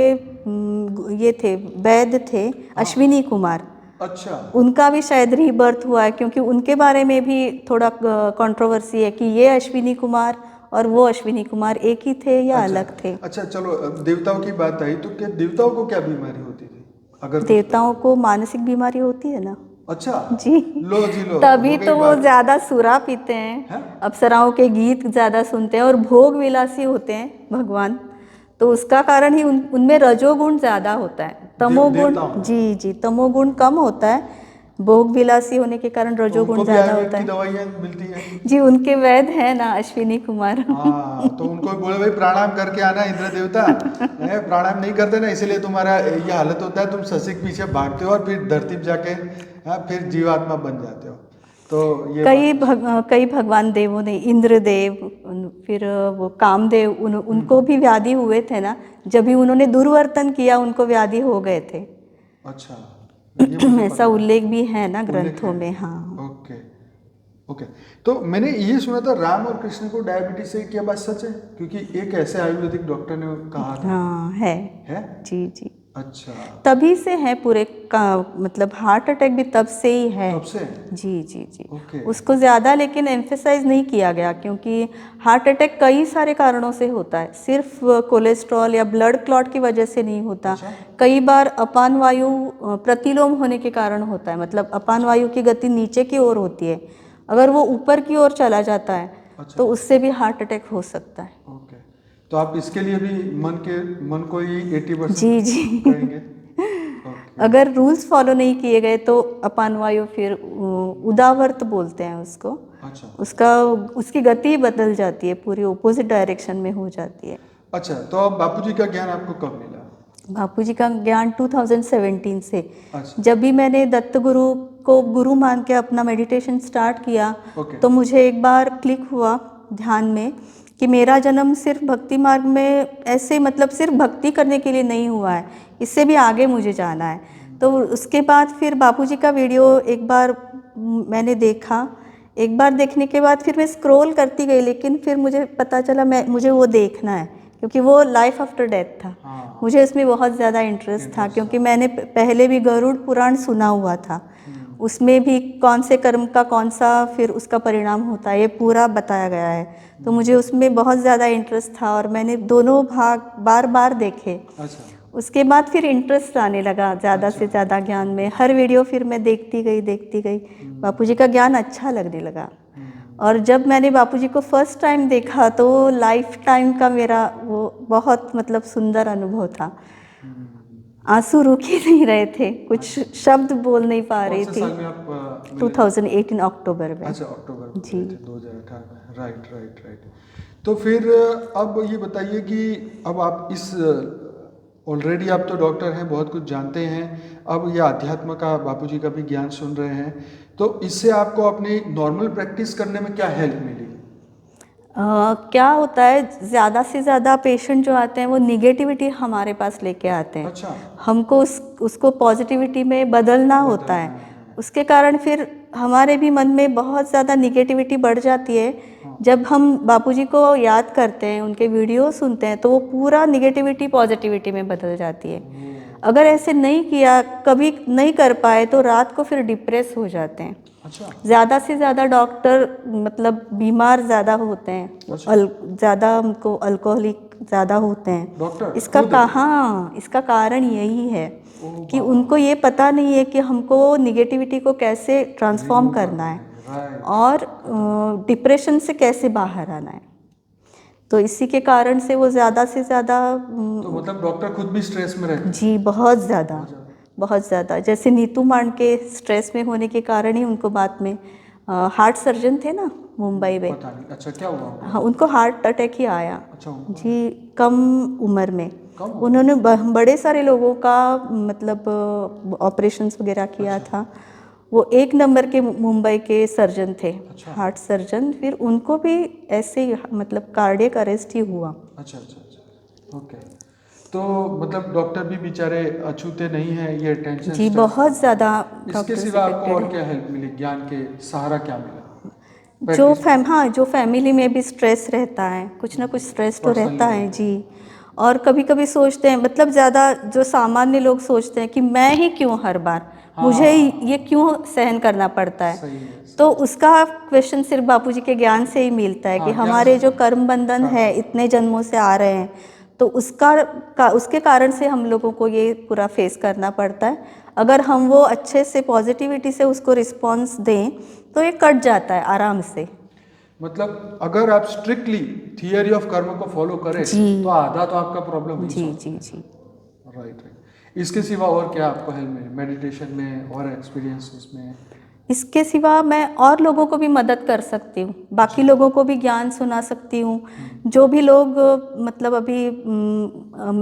ये थे, वैद्य थे, हाँ, अश्विनी कुमार, अच्छा, उनका भी शायद रीबर्थ हुआ है, क्योंकि उनके बारे में भी थोड़ा कंट्रोवर्सी है कि ये अश्विनी कुमार और वो अश्विनी कुमार एक ही थे या अच्छा, अलग थे। अच्छा, चलो, अब देवताओं की बात आई तो क्या देवताओं को क्या बीमारी होती थी, अगर कुछ देवताओं को मानसिक बीमारी होती है ना। अच्छा, जी, लो जी लो, तभी हो गई तो वो बात ज्यादा सुरा पीते हैं, है। अप्सराओं के गीत ज्यादा सुनते हैं और भोग विलासी होते हैं भगवान। तो उसका कारण ही उनमें रजोगुण ज्यादा होता है, तमोगुण देवताओं में जी जी तमोगुण कम होता है। भोग विलासी होने के कारण तो रजोगुण उनको भी ज्यादा आयुर्वेद होता की है। दवाइयाँ मिलती हैं। जी, उनके वैद्य हैं ना अश्विनी कुमार। हाँ, तो उनको बोले भाई प्राणायाम करके आना इंद्र देवता है, प्राणायाम नहीं करते ना इसलिए तुम्हारा ये हालत होता है, तुम शशि के पीछे भागते हो और फिर धरती पे जाके फिर जीवात्मा बन जाते हो। तो ये कई भगवान देवों ने, इंद्रदेव, फिर वो कामदेव, उनको भी व्याधि हुए थे ना, जब भी उन्होंने दुर्वर्तन किया उनको व्याधि हो गए थे। अच्छा, ये मुझे ऐसा पता नहीं। उल्लेख भी है ना उल्लेख ग्रंथों है। में। हाँ ओके, ओके, तो मैंने ये सुना था राम और कृष्ण को डायबिटीज से, क्या बात सच है? क्योंकि एक ऐसे आयुर्वेदिक डॉक्टर ने कहा था। हाँ है? जी जी। अच्छा, तभी से है पूरे का मतलब हार्ट अटैक भी तब से ही है। तब से? जी जी जी। ओके, उसको ज़्यादा लेकिन एम्फेसाइज नहीं किया गया, क्योंकि हार्ट अटैक कई सारे कारणों से होता है, सिर्फ कोलेस्ट्रॉल या ब्लड क्लॉट की वजह से नहीं होता। अच्छा, कई बार अपान वायु प्रतिलोम होने के कारण होता है, मतलब अपान वायु की गति नीचे की ओर होती है, अगर वो ऊपर की ओर चला जाता है अच्छा। तो उससे भी हार्ट अटैक हो सकता है। ओके, तो आप इसके लिए भी मन को ही 80% जी जी करेंगे? ओके। अगर रूल्स फॉलो नहीं किए गए तो अपान वायु फिर उदावर्त बोलते हैं उसको, अच्छा उसकी गति बदल जाती है, पूरी ऑपोजिट डायरेक्शन में हो जाती है। अच्छा, तो अब बापूजी का ज्ञान आपको कब मिला? बापूजी का ज्ञान 2017 से, अच्छा। जब भी मैंने दत्त गुरु को गुरु मान के अपना मेडिटेशन स्टार्ट किया ओके। तो मुझे एक बार क्लिक हुआ ध्यान में कि मेरा जन्म सिर्फ भक्ति मार्ग में ऐसे मतलब सिर्फ भक्ति करने के लिए नहीं हुआ है, इससे भी आगे मुझे जाना है। तो उसके बाद फिर बापूजी का वीडियो एक बार मैंने देखा, एक बार देखने के बाद फिर मैं स्क्रॉल करती गई, लेकिन फिर मुझे पता चला मुझे वो देखना है, क्योंकि वो लाइफ आफ्टर डेथ था। हाँ। मुझे इसमें बहुत ज़्यादा इंटरेस्ट था, क्योंकि मैंने पहले भी गरुड़ पुराण सुना हुआ था, उसमें भी कौन से कर्म का कौन सा फिर उसका परिणाम होता है ये पूरा बताया गया है। तो मुझे उसमें बहुत ज़्यादा इंटरेस्ट था और मैंने दोनों भाग बार बार देखे। अच्छा। उसके बाद फिर इंटरेस्ट आने लगा ज़्यादा से ज़्यादा ज्ञान में, हर वीडियो फिर मैं देखती गई। बापूजी का ज्ञान अच्छा लगने लगा। और जब मैंने बापूजी को फर्स्ट टाइम देखा तो लाइफ टाइम का मेरा वो बहुत मतलब सुंदर अनुभव था। आंसू रुक ही नहीं रहे थे, कुछ शब्द बोल नहीं पा रही कौन से थी। साल में आप मिले? 2018 अक्टूबर में। अच्छा, अक्टूबर में जी। मिले थे, 2018 में। राइट। तो फिर अब ये बताइए कि अब आप इस ऑलरेडी आप तो डॉक्टर हैं, बहुत कुछ जानते हैं, अब ये अध्यात्म का बापूजी का भी ज्ञान सुन रहे हैं, तो इससे आपको अपनी नॉर्मल प्रैक्टिस करने में क्या हेल्प मिली? क्या होता है, ज़्यादा से ज़्यादा पेशेंट जो आते हैं वो निगेटिविटी हमारे पास लेके आते हैं। अच्छा। हमको उसको पॉजिटिविटी में बदलना होता है। उसके कारण फिर हमारे भी मन में बहुत ज़्यादा निगेटिविटी बढ़ जाती है। जब हम बापूजी को याद करते हैं, उनके वीडियो सुनते हैं, तो वो पूरा निगेटिविटी पॉजिटिविटी में बदल जाती है। अगर ऐसे नहीं किया, कभी नहीं कर पाए, तो रात को फिर डिप्रेस हो जाते हैं। अच्छा। ज़्यादा से ज़्यादा डॉक्टर मतलब बीमार ज़्यादा होते हैं, ज़्यादा उनको अल्कोहलिक ज़्यादा होते हैं। डॉक्टर इसका कारण यही है कि उनको ये पता नहीं है कि हमको निगेटिविटी को कैसे ट्रांसफॉर्म करना है और डिप्रेशन से कैसे बाहर आना है। तो इसी के कारण से वो ज़्यादा से ज़्यादा तो मतलब डॉक्टर खुद भी स्ट्रेस में रहते हैं? जी, बहुत ज़्यादा। जैसे नीतू मान के स्ट्रेस में होने के कारण ही उनको बाद में हार्ट सर्जन थे ना मुंबई में। पता नहीं। अच्छा, क्या हुआ? हाँ, उनको हार्ट अटैक ही आया। अच्छा। जी, कम उम्र में। उन्होंने बड़े सारे लोगों का मतलब ऑपरेशंस वगैरह किया था। वो एक नंबर के मुंबई के सर्जन थे। अच्छा। Heart surgeon. फिर उनको भी ऐसे ही मतलब कार्डियक अरेस्ट ही हुआ। अच्छा। ओके, तो मतलब डॉक्टर भी बेचारे अछूते नहीं हैं, ये टेंशन जी, बहुत ज़्यादा। इसके सिवा आपको और क्या हेल्प मिली? ज्ञान के सहारा क्या मिला? जो फैमिली में भी स्ट्रेस रहता है, कुछ ना कुछ स्ट्रेस तो रहता है जी। और कभी कभी सोचते हैं, मतलब ज़्यादा जो सामान्य लोग सोचते हैं कि मैं ही क्यों हर बार, मुझे ये क्यों सहन करना पड़ता है। तो उसका क्वेश्चन सिर्फ बापूजी के ज्ञान से ही मिलता है कि हमारे जो कर्म बंधन है इतने जन्मों से आ रहे हैं, तो उसके कारण से हम लोगों को ये पूरा फेस करना पड़ता है। अगर हम वो अच्छे से पॉजिटिविटी से उसको रिस्पॉन्स दें तो ये कट जाता है आराम से। मतलब अगर आप स्ट्रिक्टली थियरी ऑफ कर्म को फॉलो करें तो आधा तो आपका प्रॉब्लम जी। राइट। इसके सिवा और क्या आपको हेल्प मिली मेडिटेशन में और एक्सपीरियंसेस में? इसके सिवा मैं और लोगों को भी मदद कर सकती हूँ, बाकी लोगों को भी ज्ञान सुना सकती हूँ। जो भी लोग मतलब अभी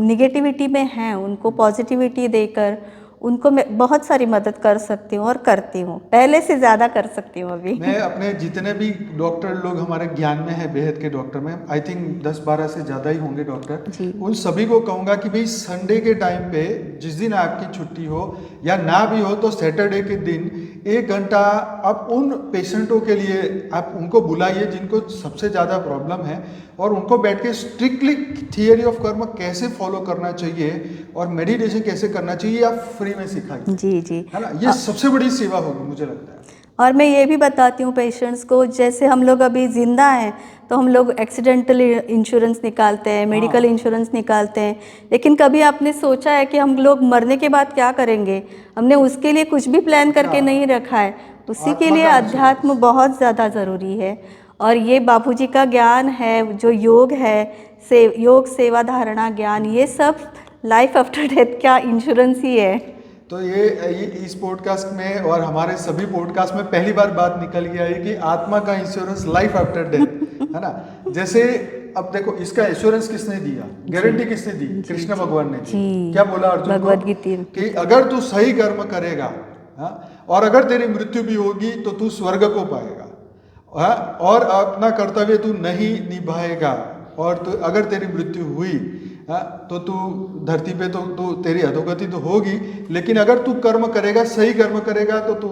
निगेटिविटी में हैं, उनको पॉजिटिविटी देकर उनको मैं बहुत सारी मदद कर सकती हूँ और करती हूँ, पहले से ज़्यादा कर सकती हूँ अभी। मैं अपने जितने भी डॉक्टर लोग हमारे ज्ञान में है, बेहद के डॉक्टर में, आई थिंक 10-12 से ज़्यादा ही होंगे डॉक्टर, उन सभी को कहूँगा कि भाई संडे के टाइम पे जिस दिन आपकी छुट्टी हो या ना भी हो तो सैटरडे के दिन 1 घंटा आप उन पेशेंटों के लिए आप उनको बुलाइए जिनको सबसे ज़्यादा प्रॉब्लम है, और उनको बैठ के स्ट्रिक्टली थियरी ऑफ कर्म कैसे फॉलो करना चाहिए और मेडिटेशन कैसे करना चाहिए आप फ्री में सिखाइए। जी, है ना, ये सबसे बड़ी सेवा होगी मुझे लगता है। और मैं ये भी बताती हूँ पेशेंट्स को, जैसे हम लोग अभी ज़िंदा हैं तो हम लोग एक्सीडेंटल इंश्योरेंस निकालते हैं, मेडिकल इंश्योरेंस निकालते हैं, लेकिन कभी आपने सोचा है कि हम लोग मरने के बाद क्या करेंगे? हमने उसके लिए कुछ भी प्लान करके नहीं रखा है। उसी के आत्मा लिए का अध्यात्म बहुत ज़्यादा ज़रूरी है। और ये बापूजी का ज्ञान है, जो योग है, योग सेवा धारणा ज्ञान, ये सब लाइफ आफ्टर डेथ का इंश्योरेंस ही है। तो ये इस पॉडकास्ट में और हमारे सभी पॉडकास्ट में पहली बार बात निकल गया है कि आत्मा का इंश्योरेंस लाइफ आफ्टर डेथ, है ना। जैसे अब देखो, इसका इंश्योरेंस किसने दिया, गारंटी किसने दी, कृष्ण भगवान ने दी। क्या बोला अर्जुन को भगवद गीता कि अगर तू सही कर्म करेगा, हाँ, और अगर तेरी मृत्यु भी होगी तो तू स्वर्ग को पाएगा, हाँ, और अपना कर्तव्य तू नहीं निभाएगा और तो अगर तेरी मृत्यु हुई, हाँ, तो तू धरती पे तो तेरी अधोगति तो होगी, लेकिन अगर तू कर्म करेगा, सही कर्म करेगा तो तू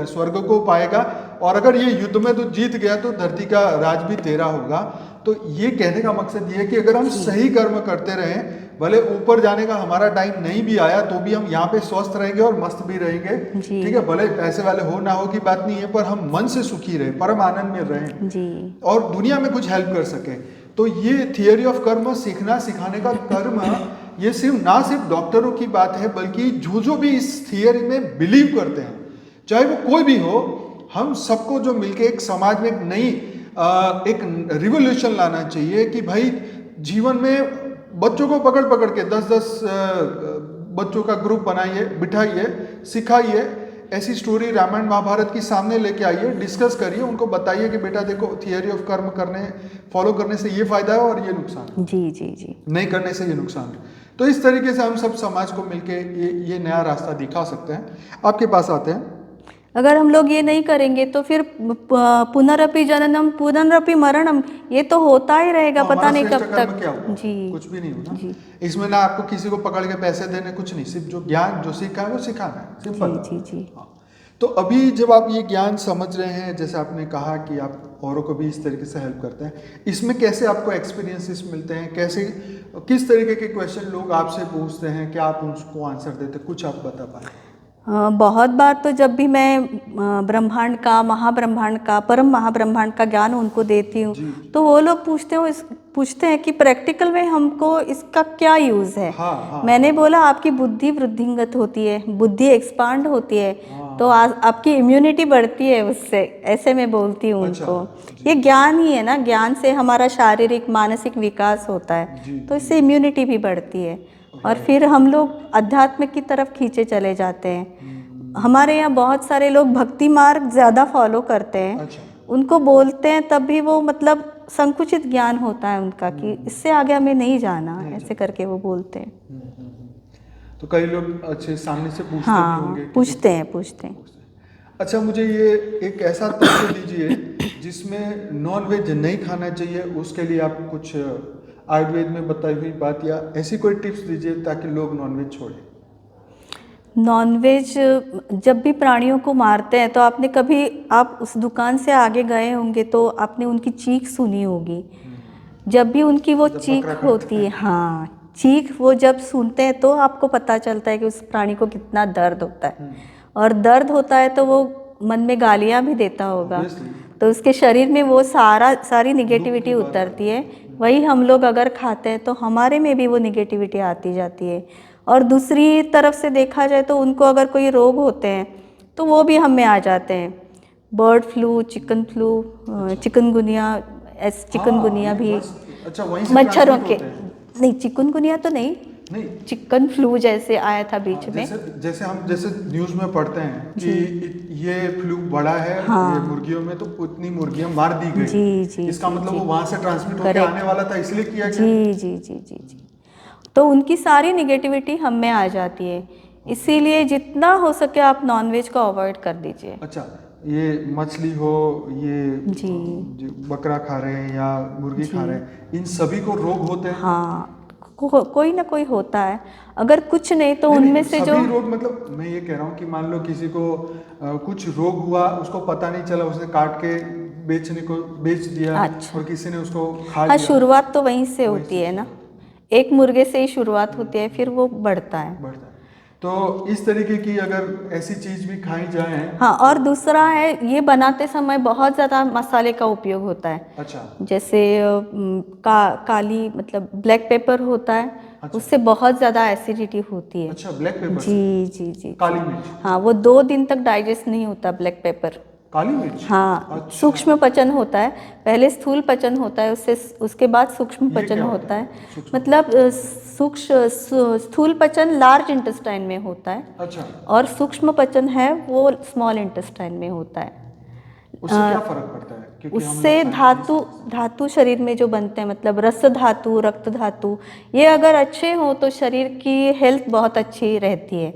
स्वर्ग को पाएगा, और अगर ये युद्ध में तू जीत गया तो धरती का राज भी तेरा होगा। तो ये कहने का मकसद ये है कि अगर हम सही कर्म करते रहें, भले ऊपर जाने का हमारा टाइम नहीं भी आया तो भी हम यहाँ पे स्वस्थ रहेंगे और मस्त भी रहेंगे, ठीक है। भले पैसे वाले हो ना हो की बात नहीं है, पर हम मन से सुखी रहे, परम आनंद में रहें जी, और दुनिया में कुछ हेल्प कर सके। तो ये थियोरी ऑफ कर्म, सीखना सिखाने का कर्म, ये सिर्फ डॉक्टरों की बात है, बल्कि जो भी इस थियोरी में बिलीव करते हैं, चाहे वो कोई भी हो, हम सबको जो मिलके एक समाज में एक नई एक रिवोल्यूशन लाना चाहिए कि भाई जीवन में बच्चों को पकड़ पकड़ के 10-10 बच्चों का ग्रुप बनाइए, बिठाइए, सिखाइए, ऐसी स्टोरी रामायण महाभारत की सामने लेके आइए, डिस्कस करिए, उनको बताइए कि बेटा देखो, थियोरी ऑफ कर्म फॉलो करने से ये फायदा है और ये नुकसान, जी जी जी, नहीं करने से ये नुकसान है। तो इस तरीके से हम सब समाज को मिलके ये नया रास्ता दिखा सकते हैं। आपके पास आते हैं, अगर हम लोग ये नहीं करेंगे तो फिर पुनरपि जननम पुनरपि मरणम, ये तो होता ही रहेगा, पता नहीं कब तक। क्या होगा? जी, कुछ भी नहीं होगा जी, इसमें ना आपको किसी को पकड़ के पैसे देने, कुछ नहीं, सिर्फ जो ज्ञान जो सीखा है वो सिखाना है, सिंपल। जी जी, हाँ। तो अभी जब आप ये ज्ञान समझ रहे हैं, जैसे आपने कहा कि आप औरों को भी इस तरीके से हेल्प करते हैं, इसमें कैसे आपको एक्सपीरियंसेस मिलते हैं, कैसे किस तरीके के क्वेश्चन लोग आपसे पूछते हैं, क्या आप उसको आंसर देते, कुछ आप बता पाए? बहुत बार तो जब भी मैं ब्रह्मांड का, महाब्रह्मांड का, परम महाब्रह्मांड का ज्ञान उनको देती हूँ, तो वो लोग पूछते हैं कि प्रैक्टिकल में हमको इसका क्या यूज़ है। हाँ, मैंने बोला आपकी बुद्धि वृद्धिंगत होती है, बुद्धि एक्सपांड होती है, तो आपकी इम्यूनिटी बढ़ती है उससे, ऐसे मैं बोलती हूँ उनको। ये ज्ञान ही है ना, ज्ञान से हमारा शारीरिक मानसिक विकास होता है, तो इससे इम्यूनिटी भी बढ़ती है और फिर हम लोग अध्यात्म की तरफ खींचे चले जाते हैं। हमारे यहाँ बहुत सारे लोग भक्ति मार्ग ज़्यादा फॉलो करते हैं, उनको बोलते हैं तब भी वो मतलब संकुचित ज्ञान होता है उनका कि इससे आगे हमें नहीं जाना, ऐसे करके वो बोलते हैं। तो कई लोग अच्छे सामने से पूछते हाँ, भी होंगे, पूछते हैं। अच्छा, मुझे ये एक ऐसा तथ्य दीजिए जिसमें नॉन वेज नहीं खाना चाहिए, उसके लिए आप कुछ आयुर्वेद में बताई हुई बात या ऐसी कोई टिप्स दीजिए ताकि लोग नॉनवेज छोड़ें। नॉनवेज जब भी प्राणियों को मारते हैं तो आपने कभी, आप उस दुकान से आगे गए होंगे तो आपने उनकी चीख सुनी होगी। जब भी उनकी वो चीख होती है, हाँ, चीख वो जब सुनते हैं तो आपको पता चलता है कि उस प्राणी को कितना दर्द होता है, और दर्द होता है तो वो मन में गालियाँ भी देता होगा, तो उसके शरीर में वो सारी निगेटिविटी उतरती है। वही हम लोग अगर खाते हैं तो हमारे में भी वो निगेटिविटी आती जाती है। और दूसरी तरफ से देखा जाए तो उनको अगर कोई रोग होते हैं तो वो भी हम में आ जाते हैं, बर्ड फ्लू, चिकनगुनिया भी, अच्छा, वहीं से मच्छरों के, नहीं चिकनगुनिया तो नहीं, चिकन फ्लू जैसे आया था बीच में, जैसे न्यूज में पढ़ते हैं कि ये फ्लू बढ़ा है, ये मुर्गियों में, तो उतनी मुर्गियां मार दी गई। जी, इसका मतलब वो वहां से ट्रांसमिट होकर आने वाला था, इसलिए किया गया। जी। तो उनकी सारी निगेटिविटी हम में आ जाती है, इसीलिए जितना हो सके आप नॉनवेज को अवॉइड कर दीजिए। अच्छा, ये मछली हो, ये बकरा खा रहे हैं या मुर्गी खा रहे हैं, इन सभी को रोग होते हैं। हाँ, कोई ना कोई होता है, अगर कुछ नहीं तो उनमें से जो रोग, मतलब मैं ये कह रहा हूँ कि मान लो किसी को कुछ रोग हुआ, उसको पता नहीं चला, उसने काट के बेच दिया। अच्छा। और किसी ने उसको खा लिया। शुरुआत तो वहीं से होती है ना, एक मुर्गे से ही शुरुआत होती है, फिर वो बढ़ता है। तो इस तरीके की अगर ऐसी चीज भी खाई जाए। हाँ, और दूसरा है, ये बनाते समय बहुत ज़्यादा मसाले का उपयोग होता है। अच्छा जैसे काली मतलब ब्लैक पेपर होता है, अच्छा उससे बहुत ज़्यादा एसिडिटी होती है। अच्छा, ब्लैक पेपर से जी जी जी काली जी। मिर्च, हाँ, वो 2 दिन तक डाइजेस्ट नहीं होता ब्लैक पेपर। काली मिर्च। हाँ, अच्छा, सूक्ष्म पचन होता है, पहले स्थूल पचन होता है, उससे उसके बाद सूक्ष्म ये पचन क्या होता है। सूक्ष्म मतलब स्थूल पचन लार्ज इंटेस्टाइन में होता है, अच्छा, और सूक्ष्म पचन है वो स्मॉल इंटेस्टाइन में होता है। उससे क्या फर्क पड़ता है? क्योंकि हम लोग उससे धातु धातु शरीर में जो बनते हैं, मतलब रस धातु, रक्त धातु, ये अगर अच्छे हों तो शरीर की हेल्थ बहुत अच्छी रहती है।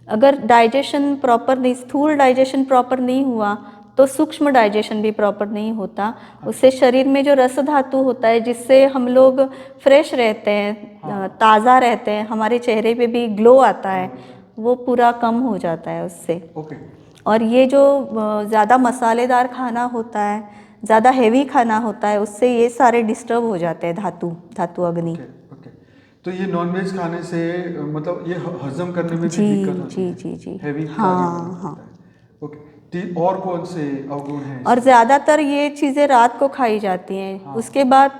अगर डाइजेशन प्रॉपर नहीं, स्थूल डाइजेशन प्रॉपर नहीं हुआ तो सूक्ष्म डाइजेशन भी प्रॉपर नहीं होता। उससे शरीर में जो रस धातु होता है, जिससे हम लोग फ्रेश रहते हैं, ताज़ा रहते हैं, हमारे चेहरे पे भी ग्लो आता है, वो पूरा कम हो जाता है उससे। ओके और ये जो ज़्यादा मसालेदार खाना होता है, ज़्यादा हेवी खाना होता है, उससे ये सारे डिस्टर्ब हो जाते हैं, धातु अग्नि। Okay okay. तो ये नॉनवेज खाने से मतलब ये हजम करने में भी जी दिक्कत होती जी है, जी जी। हैवी कार्य हाँ हाँ। होता है। ओके, और कौन से अवगुण हैं और इसके? ज़्यादातर ये चीज़ें रात को खाई जाती हैं, उसके बाद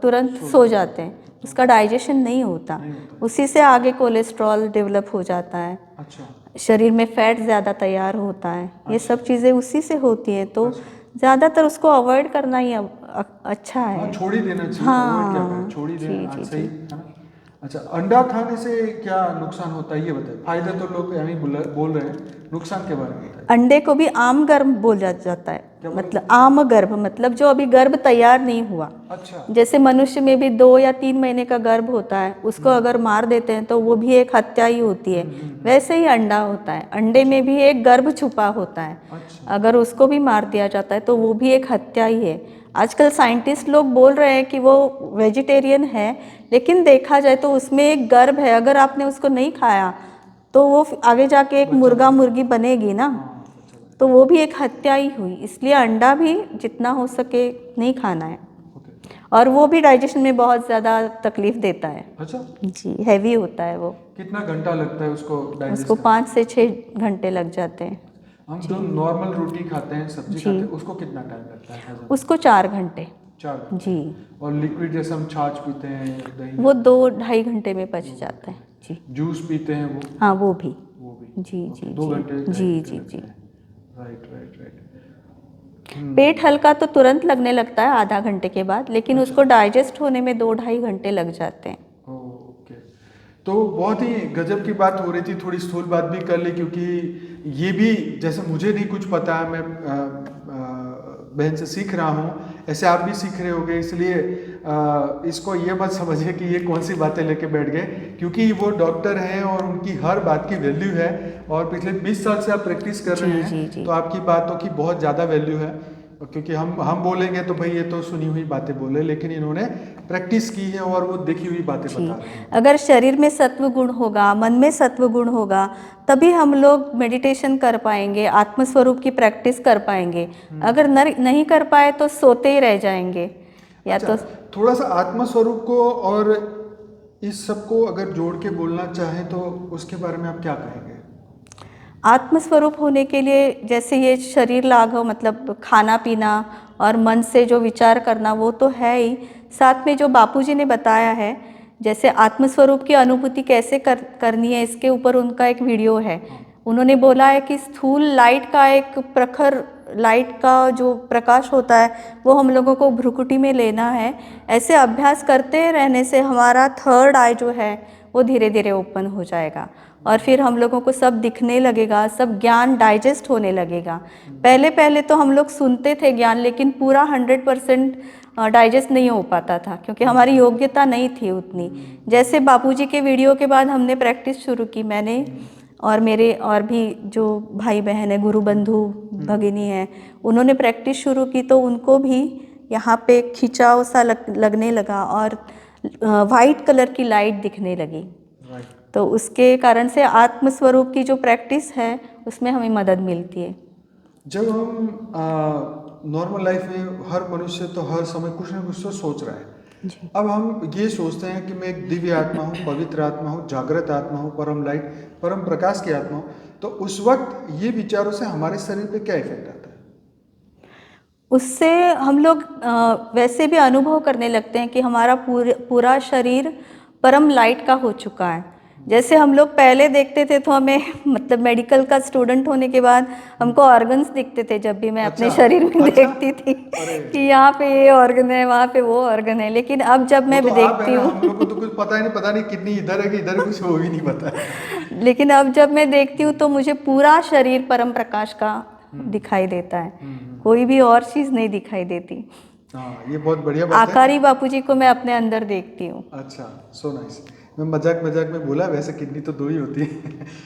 तुरंत सो जाते हैं, उसका डाइजेशन नहीं होता, नहीं होता। उसी से आगे कोलेस्ट्रॉल डेवलप हो जाता है, अच्छा शरीर में फैट ज़्यादा तैयार होता है, ये सब चीज़ें उसी से होती हैं। तो ज़्यादातर उसको अवॉइड करना ही अच्छा हाँ, है। छोड़ ही देना चाहिए, अवॉइड क्या करें, हाँ छोड़ ही जी देना जी सही जी। है ना। अच्छा, अंडा खाने से क्या नुकसान होता है ये बताइए। फायदे तो लोग यानी बोल रहे हैं, नुकसान के बारे में बताइए। अंडे को भी आम गर्भ बोला जाता है, क्या बोलते मतलब आम गर्भ, मतलब जो अभी गर्भ तैयार नहीं हुआ। अच्छा जैसे मनुष्य में भी 2 या 3 महीने का गर्भ होता है, उसको अगर मार देते हैं तो वो भी एक हत्या ही होती है। वैसे ही अंडा होता है, अंडे में भी एक गर्भ छुपा होता है, अच्छा अगर उसको भी मार दिया जाता है तो वो भी एक हत्या ही है। आजकल साइंटिस्ट लोग बोल रहे हैं कि वो वेजिटेरियन है, लेकिन देखा जाए तो उसमें एक गर्भ है, अगर आपने उसको नहीं खाया तो वो आगे जाके एक मुर्गा मुर्गी बनेगी ना, हाँ अच्छा तो वो भी एक हत्या ही हुई। इसलिए अंडा भी जितना हो सके नहीं खाना है, ओके और वो भी डाइजेशन में बहुत ज़्यादा तकलीफ देता है। अच्छा। जी, हैवी होता है वो, कितना घंटा लगता है उसको डाइजेस्ट उसको करने? 5 से 6 घंटे लग जाते हैं। हम जी जो नॉर्मल रोटी खाते हैं, सब्जी जी, खाते हैं, उसको कितना टाइम लगता है हजम? उसको 4 घंटे। 4 घंटे। जी, और लिक्विड जैसे हम छाछ पीते हैं, दही वो खाते 2-2.5 घंटे में पच जाता है। जी हैं, जूस पीते हैं वो हाँ, वो भी। वो भी जी ओके, जी 2 घंटे जी 2.5 घंटे जी लगते जी। हैं। Right right right. पेट हल्का तो तुरंत लगने लगता है आधा घंटे के बाद, लेकिन उसको डाइजेस्ट होने में 2-2.5 घंटे लग जाते हैं। ओके, तो बहुत ही गजब की बात हो रही थी, थोड़ी स्थूल बात भी कर ली, क्योंकि ये भी जैसे मुझे नहीं कुछ पता है, मैं बहन से सीख रहा हूँ, ऐसे आप भी सीख रहे होगे, इसलिए इसको ये मत समझिए कि ये कौन सी बातें लेके बैठ गए, क्योंकि वो डॉक्टर हैं और उनकी हर बात की वैल्यू है, और पिछले 20 साल से आप प्रैक्टिस कर रहे जी हैं, जी जी। तो आपकी बातों की बहुत ज़्यादा वैल्यू है। क्योंकि हम बोलेंगे तो भाई ये तो सुनी हुई बातें बोले, लेकिन इन्होंने प्रैक्टिस की है और वो देखी हुई बातें जी, बता रहे हैं। अगर शरीर में सत्व गुण होगा, मन में सत्व गुण होगा, तभी हम लोग मेडिटेशन कर पाएंगे, आत्मस्वरूप की प्रैक्टिस कर पाएंगे। अगर नहीं कर पाए तो सोते ही रह जाएंगे, या अच्छा, तो थोड़ा सा आत्मस्वरूप को और इस सब को अगर जोड़ के बोलना चाहें तो उसके बारे में आप क्या कहेंगे? आत्मस्वरूप होने के लिए जैसे ये शरीर लाघव, मतलब खाना पीना और मन से जो विचार करना, वो तो है ही, साथ में जो बापूजी ने बताया है, जैसे आत्मस्वरूप की अनुभूति कैसे करनी है, इसके ऊपर उनका एक वीडियो है। उन्होंने बोला है कि स्थूल लाइट का एक प्रखर लाइट का जो प्रकाश होता है वो हम लोगों को भ्रुकुटी में लेना है। ऐसे अभ्यास करते रहने से हमारा थर्ड आई जो है वो धीरे धीरे ओपन हो जाएगा, और फिर हम लोगों को सब दिखने लगेगा, सब ज्ञान डाइजेस्ट होने लगेगा। पहले पहले तो हम लोग सुनते थे ज्ञान, लेकिन पूरा 100% डाइजेस्ट नहीं हो पाता था, क्योंकि हमारी योग्यता नहीं थी उतनी। जैसे बापूजी के वीडियो के बाद हमने प्रैक्टिस शुरू की, मैंने और मेरे और भी जो भाई बहन है, गुरु बंधु भगिनी हैं, उन्होंने प्रैक्टिस शुरू की, तो उनको भी यहाँ पे खिंचाव सा लगने लगा, और वाइट कलर की लाइट दिखने लगी। राइट। तो उसके कारण से आत्मस्वरूप की जो प्रैक्टिस है उसमें हमें मदद मिलती है। जब हम नॉर्मल लाइफ में हर मनुष्य तो हर समय कुछ ना कुछ तो सोच रहा है, जी। अब हम ये सोचते हैं कि मैं एक दिव्य आत्मा हूँ, पवित्र आत्मा हूँ, जागृत आत्मा हूँ, परम लाइट, परम प्रकाश की आत्मा हूँ। तो उस वक्त ये विचारों से हमारे शरीर पे क्या इफेक्ट आता है? उससे हम लोग वैसे भी अनुभव करने लगते हैं कि हमारा पूरा शरीर परम लाइट का हो चुका है। जैसे हम लोग पहले देखते थे तो हमें मतलब मेडिकल का स्टूडेंट होने के बाद हमको ऑर्गन्स दिखते थे, जब भी मैं अपने अच्छा, शरीर में अच्छा, देखती थी अरे कि यहाँ पे ये ऑर्गन है, वहाँ पे वो ऑर्गन है। लेकिन अब जब वो मैं तो आप है देखती ना, हूँ हम लोग को तो कुछ पता ही नहीं, पता नहीं कितनी इधर है कि इधर है, कुछ वो भी नहीं पता है। लेकिन अब जब मैं देखती हूँ तो मुझे पूरा शरीर परम प्रकाश का दिखाई देता है, कोई भी और चीज़ नहीं दिखाई देती। हाँ, ये बहुत बढ़िया बात है। आकारी बापूजी को मैं अपने अंदर देखती हूँ। अच्छा, सो नाइस। मैं मजाक मजाक में बोला, वैसे किडनी तो 2 ही होती है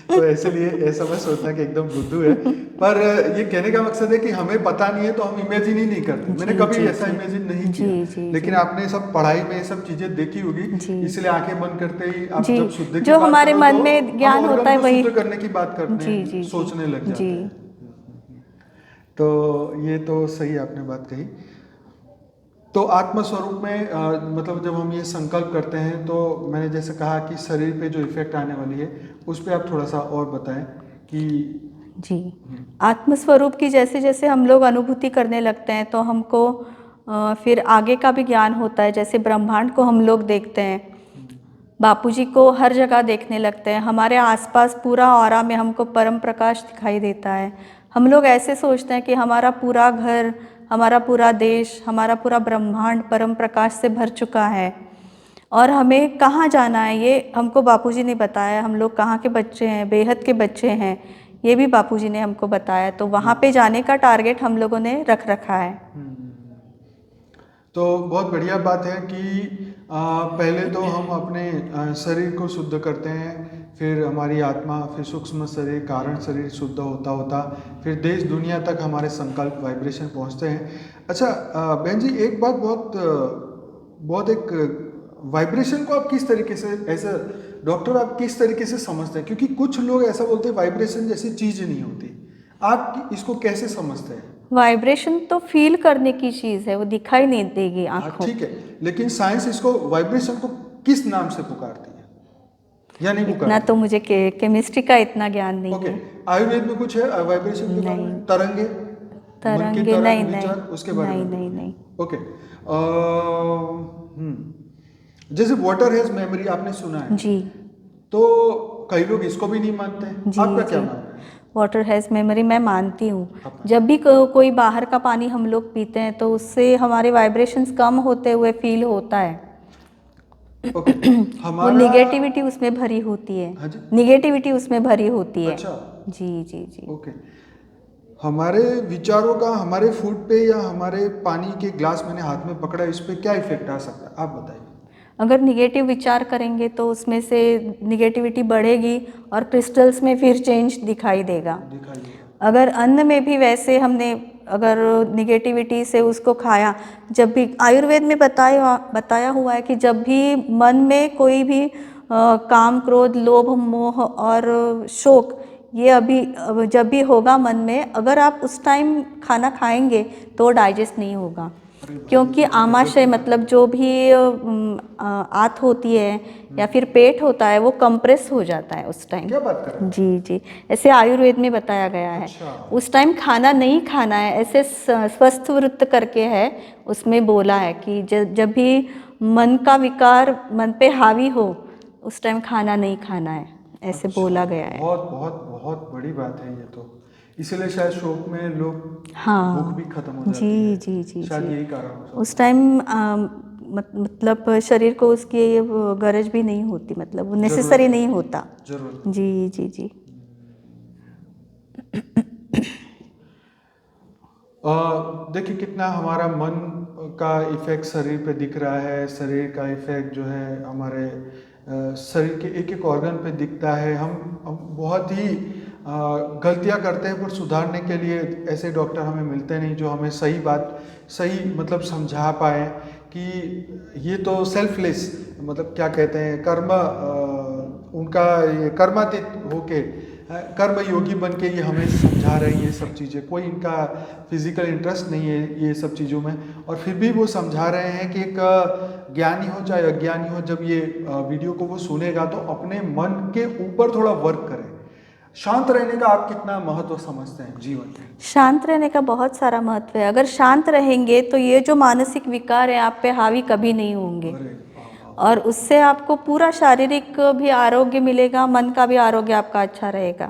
तो ऐसे लिए ऐसा मैं सोचना कि एकदम बुद्धू है। पर ये कहने का मकसद है कि हमें पता नहीं है तो हम इमेजिन ही नहीं करते। मैंने जी कभी जी ऐसा जी इमेजिन नहीं जी किया। जी लेकिन जी आपने सब पढ़ाई में ये सब चीजें देखी होगी, जी इसलिए आंखें बंद करते ही आप जी। जब शुद्ध की जो बात हमारे करो मन तो में हम ज्ञान होता ऑर्गन है को वही। शुद्ध करने की बात करते जी हैं, जी जी सोचने लग जी जाते हैं। तो ये तो सही आपने बात कही। तो आत्मस्वरूप में मतलब जब हम ये संकल्प करते हैं तो मैंने जैसे कहा कि शरीर पे जो इफेक्ट आने वाली है उस पे आप थोड़ा सा और बताएं कि। जी। आत्मस्वरूप की जैसे जैसे हम लोग अनुभूति करने लगते हैं तो हमको फिर आगे का भी ज्ञान होता है। जैसे ब्रह्मांड को हम लोग देखते हैं, बापूजी को हर जगह देखने लगते हैं, हमारे आसपास पूरा ऑरा में हमको परम प्रकाश दिखाई देता है। हम लोग ऐसे सोचते हैं कि हमारा पूरा घर, हमारा पूरा देश, हमारा पूरा ब्रह्मांड परम प्रकाश से भर चुका है और हमें कहाँ जाना है ये हमको बापूजी ने बताया। हम लोग कहाँ के बच्चे हैं, बेहद के बच्चे हैं, ये भी बापूजी ने हमको बताया। तो वहाँ पे जाने का टारगेट हम लोगों ने रख रखा है। तो बहुत बढ़िया बात है कि पहले तो हम अपने शरीर को शुद्ध करते हैं, फिर हमारी आत्मा, फिर सूक्ष्म शरीर, कारण शरीर शुद्ध होता होता फिर देश दुनिया तक हमारे संकल्प वाइब्रेशन पहुंचते हैं। अच्छा बहन जी, एक बात बहुत एक वाइब्रेशन को आप किस तरीके से, एज अ डॉक्टर आप किस तरीके से समझते हैं? क्योंकि कुछ लोग ऐसा बोलते हैं वाइब्रेशन जैसी चीज़ नहीं होती, आप इसको कैसे समझते हैं? वाइब्रेशन तो फील करने की चीज़ है, वो दिखाई नहीं देगी हाँ आँखों। ठीक है, लेकिन साइंस इसको वाइब्रेशन को किस नाम से पुकारती है या नहीं इतना पुकारती? तो मुझे केमिस्ट्री का इतना ज्ञान नहीं ओके, है। आयुर्वेद में कुछ है वाइब्रेशन के बारे नहीं, में? तरंगे, मन की तरंगे नहीं तरंग नहीं विचार, उसके बारे नहीं में नहीं कुछ? नहीं। ओके। जैसे वाटर हैज मेमोरी आपने सुना है, जी तो कई लोग इसको भी नहीं मानते हैं, जी आपका क्या जी। मानना है? वाटर हैज़ मेमोरी मैं मानती हूँ। आप जब भी कोई बाहर का पानी हम लोग पीते हैं तो उससे हमारे वाइब्रेशंस कम होते हुए फील होता है। ओके, वो हमारा। निगेटिविटी उसमें भरी होती है, हाँ जी। निगेटिविटी उसमें भरी होती है। अच्छा। जी जी जी। ओके, हमारे विचारों का हमारे फूड पे या हमारे पानी के ग्लास मैंने हाथ में पकड़ा, इस पे क्या इफेक्ट आ सकता है, आप बताइए। अगर निगेटिव विचार करेंगे तो उसमें से निगेटिविटी बढ़ेगी और क्रिस्टल्स में फिर चेंज दिखाई देगा। दिखाइए। अगर अन्न में भी वैसे हमने अगर निगेटिविटी से उसको खाया, जब भी आयुर्वेद में बताया हुआ है कि जब भी मन में कोई भी काम, क्रोध, लोभ, मोह और शोक, ये जब भी होगा मन में, अगर आप उस टाइम खाना खाएंगे तो डाइजेस्ट नहीं होगा। अरे भाई, ये क्योंकि तो गजब आमाशय की बात मतलब है। जो भी आंत होती है या फिर पेट होता है वो कंप्रेस हो जाता है उस टाइम। क्या बात कर रहे हैं? जी जी, ऐसे आयुर्वेद में बताया गया है। अच्छा। उस टाइम खाना नहीं खाना है, ऐसे स्वस्थ वृत्त करके है, उसमें बोला है कि जब भी मन का विकार मन पे हावी हो उस टाइम खाना नहीं खाना है, ऐसे अच्छा, बोला गया है। बहुत बहुत बहुत बड़ी बात है ये तो। इसीलिए शायद शौक में लोग भूख भी हाँ खत्म हो जाती जी है, जी जी शायद जी। यही कारण हो उस सकता टाइम मतलब शरीर को उसकी ये वो गरज भी नहीं होती, मतलब वो है। नेसेसरी जरूरत नहीं नहीं, होता। जरूरत नहीं। जी जी जी। देखिए कितना हमारा मन का इफेक्ट शरीर पे दिख रहा है, शरीर का इफेक्ट जो है हमारे शरीर के एक एक ऑर्गन पे दिखता है। हम बहुत ही गलतियां करते हैं, पर सुधारने के लिए ऐसे डॉक्टर हमें मिलते नहीं जो हमें सही बात, सही मतलब समझा पाए कि ये तो सेल्फलेस, मतलब क्या कहते हैं, कर्म उनका ये कर्मातीत होके कर्म योगी बन के ये हमें समझा रहे हैं ये सब चीज़ें, कोई इनका फिजिकल इंटरेस्ट नहीं है ये सब चीज़ों में, और फिर भी वो समझा रहे हैं कि एक ज्ञानी हो चाहे अज्ञानी हो, जब ये वीडियो को वो सुनेगा तो अपने मन के ऊपर थोड़ा वर्क करे। शांत रहने का आप कितना महत्व समझते हैं जीवन में? शांत रहने का बहुत सारा महत्व है। अगर शांत रहेंगे तो ये जो मानसिक विकार है आप पे हावी कभी नहीं होंगे, अरे और उससे आपको पूरा शारीरिक भी आरोग्य मिलेगा, मन का भी आरोग्य आपका अच्छा रहेगा।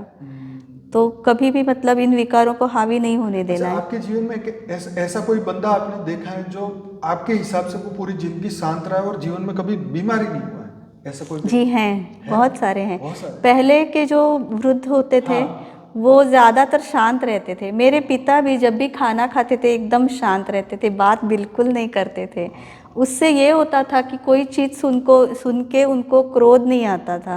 तो कभी भी मतलब इन विकारों को हावी नहीं होने देना है। आपके जीवन में ऐसा कोई बंदा आपने देखा है जो आपके हिसाब से वो पूरी जिंदगी शांत रहा है और जीवन में कभी बीमारी नहीं हुआ है, ऐसा कोई? जी हैं, बहुत सारे हैं। बहुत सारे। पहले के जो वृद्ध होते थे वो ज़्यादातर शांत रहते थे। मेरे पिता भी जब भी खाना खाते थे एकदम शांत रहते थे, बात बिल्कुल नहीं करते थे। उससे ये होता था कि कोई चीज़ सुन के उनको क्रोध नहीं आता था,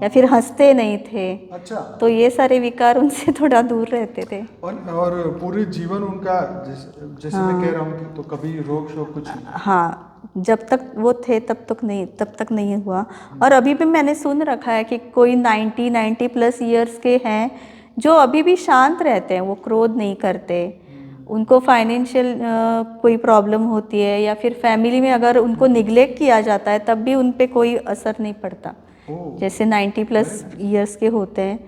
या फिर हंसते नहीं थे। अच्छा। तो ये सारे विकार उनसे थोड़ा दूर रहते थे। और पूरे जीवन उनका जैसे मैं कह रहा हूँ कि तो कभी रोग शोक कुछ नहीं? हाँ, जब तक वो थे तब तक नहीं हुआ। और अभी भी मैंने सुन रखा है कि कोई 90 प्लस ईयर्स के हैं जो अभी भी शांत रहते हैं, वो क्रोध नहीं करते। उनको फाइनेंशियल कोई प्रॉब्लम होती है या फिर फैमिली में अगर उनको निगलेक्ट किया जाता है तब भी उन पे कोई असर नहीं पड़ता। जैसे 90 प्लस ईयर्स के होते हैं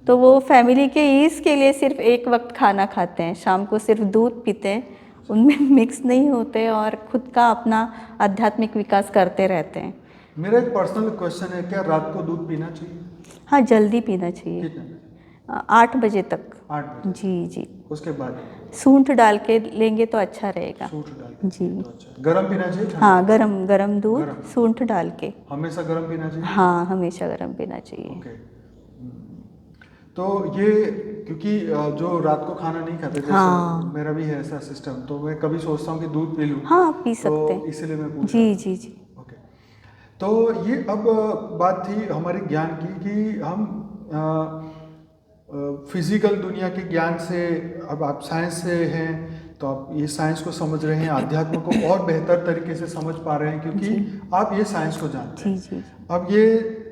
तो वो फैमिली के ईज़ के लिए सिर्फ एक वक्त खाना खाते हैं, शाम को सिर्फ दूध पीते हैं, उनमें मिक्स नहीं होते और खुद का अपना आध्यात्मिक विकास करते रहते हैं। मेरा एक पर्सनल क्वेश्चन है, क्या रात को दूध पीना चाहिए? हाँ, जल्दी पीना चाहिए, कितने? 8 बजे तक। 8 बजे? जी जी। उसके बाद सूंठ डाल के लेंगे तो अच्छा रहेगा। सूंठ डाल के? जी। तो अच्छा, गरम पीना चाहिए? ठंडा? हाँ, गरम दूध सूंठ डाल के। हमेशा गरम पीना चाहिए? हाँ, हमेशा गरम पीना चाहिए। ओके। तो ये क्योंकि जो रात को खाना नहीं खाते, जैसे हाँ। मेरा भी है ऐसा सिस्टम, तो मैं कभी सोचता हूँ कि दूध पी लूँ। हाँ, पी सकते हैं। तो इसलिए मैं पूछ जी रहा था। जी जी। ओके। तो ये अब बात थी हमारे ज्ञान की कि हम फिजिकल दुनिया के ज्ञान से, अब आप साइंस से हैं तो आप ये साइंस को समझ रहे हैं, अध्यात्म को और बेहतर तरीके से समझ पा रहे हैं क्योंकि आप ये साइंस को जानते हैं। जी। अब ये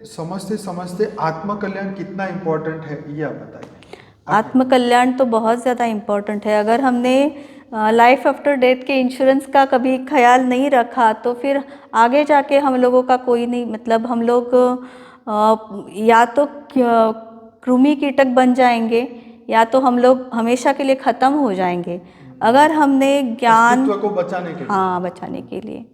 समझते समझते आत्म कल्याण कितना इम्पोर्टेंट है ये आप बताइए। आत्म कल्याण तो बहुत ज़्यादा इम्पोर्टेंट है। अगर हमने लाइफ आफ्टर डेथ के इंश्योरेंस का कभी ख्याल नहीं रखा तो फिर आगे जाके हम लोगों का कोई नहीं, मतलब हम लोग या तो कृमि कीटक बन जाएंगे या तो हम लोग हमेशा के लिए ख़त्म हो जाएंगे। अगर हमने ज्ञान अस्तित्व को बचाने के लिए। हाँ, बचाने के लिए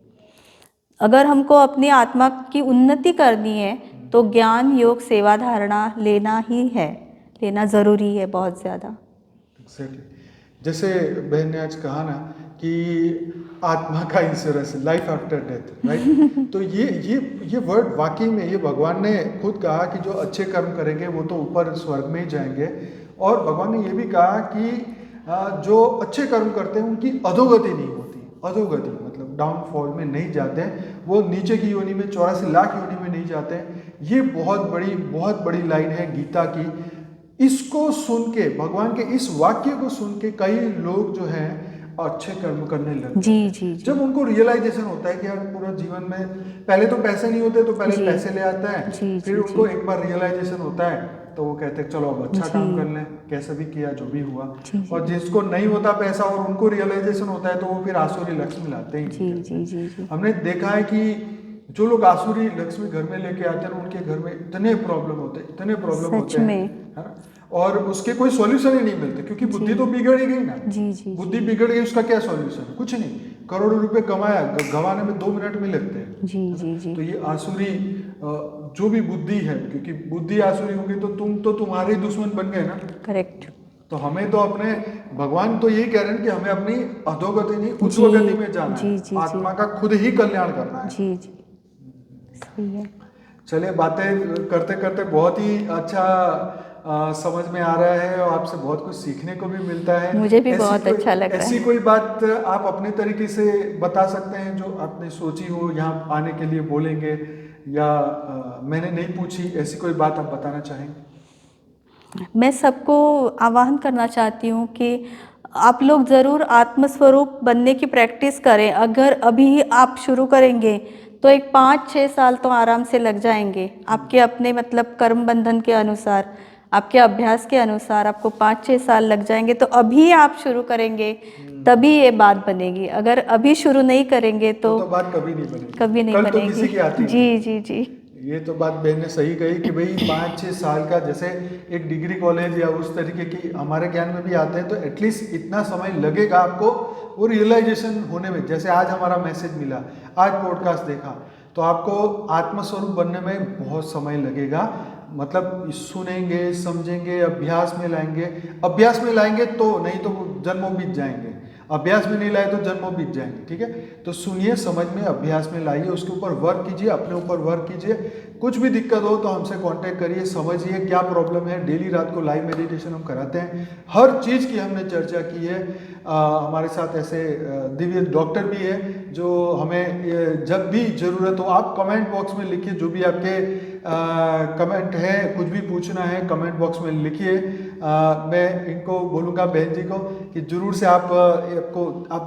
अगर हमको अपनी आत्मा की उन्नति करनी है तो ज्ञान योग सेवा धारणा लेना ज़रूरी है, बहुत ज़्यादा। जैसे बहन ने आज कहा ना कि आत्मा का insurance, life after death, right? तो ये वर्ड वाकई में ये भगवान ने खुद कहा कि जो अच्छे कर्म करेंगे वो तो ऊपर स्वर्ग में ही जाएंगे, और भगवान ने ये भी कहा कि जो अच्छे कर्म करते हैं उनकी अधोगति नहीं होती। अधोगति मतलब डाउनफॉल में नहीं जाते हैं, वो नीचे की योनि में 84 लाख योनि में नहीं जाते हैं। ये बहुत बड़ी लाइन है गीता की। इसको सुन के, भगवान के इस वाक्य को सुन के कई लोग जो हैं अच्छे कर्म करने लगते हैं। जी। जब उनको रियलाइजेशन होता है कि यार पूरा जीवन में पहले तो पैसे नहीं होते तो पहले पैसे ले आता है, फिर उनको एक बार रियलाइजेशन होता है तो वो कहते हैं चलो अब अच्छा काम कर लें, कैसे भी किया जो भी हुआ। और जिसको नहीं होता पैसा और उनको रियलाइजेशन होता है तो वो फिर आसुरी लक्ष्मी लाते ही। जी। हमने देखा है कि जो लोग आसुरी लक्ष्मी घर में लेके आते हैं उनके घर में इतने प्रॉब्लम होते हैं, है ना? और उसके कोई सॉल्यूशन ही नहीं मिलते क्योंकि बुद्धि तो बिगड़ ही गई ना। जी। बुद्धि बिगड़ गई, उसका क्या सॉल्यूशन? कुछ नहीं। करोड़ों रुपए कमाया, गंवाने में 2 मिनट में लगते हैं। जी। तो ये आसुरी जो भी बुद्धि है, क्योंकि बुद्धि आसुरी होगी तो तुम तो तुम्हारे दुश्मन बन गए ना। करेक्ट। तो हमें तो अपने, भगवान तो यही कह रहे हैं कि हमें अपनी अधोगति नहीं उच्चगति में जाना है। आत्मा का खुद ही कल्याण करना है। जी सही है। चलिए, बातें करते करते बहुत ही अच्छा समझ में आ रहा है और आपसे बहुत कुछ सीखने को भी मिलता है। मुझे भी बहुत अच्छा लग रहा है। ऐसी कोई बात आप अपने तरीके से बता सकते हैं जो आपने सोची हो, यहाँ आने के लिए बोलेंगे, या मैंने नहीं पूछी, ऐसी कोई बात आप बताना चाहेंगे? मैं सबको आह्वान करना चाहती हूँ कि आप लोग ज़रूर आत्मस्वरूप बनने की प्रैक्टिस करें। अगर अभी आप शुरू करेंगे तो एक 5-6 साल तो आराम से लग जाएंगे आपके अपने मतलब कर्म बंधन के अनुसार। आपके अभ्यास के अनुसार आपको 5-6 साल लग जाएंगे, तो अभी आप शुरू करेंगे तभी ये बात बनेगी। अगर अभी शुरू नहीं करेंगे तो बात कभी नहीं बनेगी, कभी नहीं कल तो बनेगी। किसी की आती जी जी जी। ये तो बात बहन ने सही कही कि भाई 5-6 साल का, जैसे एक डिग्री कॉलेज या उस तरीके की हमारे ज्ञान में भी आते हैं, तो एटलीस्ट इतना समय लगेगा आपको वो रियलाइजेशन होने में। जैसे आज हमारा मैसेज मिला, आज पॉडकास्ट देखा, तो आपको आत्मस्वरूप बनने में बहुत समय लगेगा। मतलब सुनेंगे, समझेंगे, अभ्यास में लाएंगे तो, नहीं तो जन्मों बीत जाएंगे। अभ्यास में नहीं लाए तो जन्मों बीत जाएंगे। ठीक है, तो सुनिए, समझ में, अभ्यास में लाइए, उसके ऊपर वर्क कीजिए, अपने ऊपर वर्क कीजिए। कुछ भी दिक्कत हो तो हमसे कांटेक्ट करिए, समझिए क्या प्रॉब्लम है। डेली रात को लाइव मेडिटेशन हम कराते हैं, हर चीज़ की हमने चर्चा की है। हमारे साथ ऐसे दिव्य डॉक्टर भी है जो हमें जब भी ज़रूरत हो, आप कमेंट बॉक्स में लिखिए, जो भी आपके कमेंट है, कुछ भी पूछना है कमेंट बॉक्स में लिखिए। मैं इनको बोलूँगा, बहन जी को, कि जरूर से आप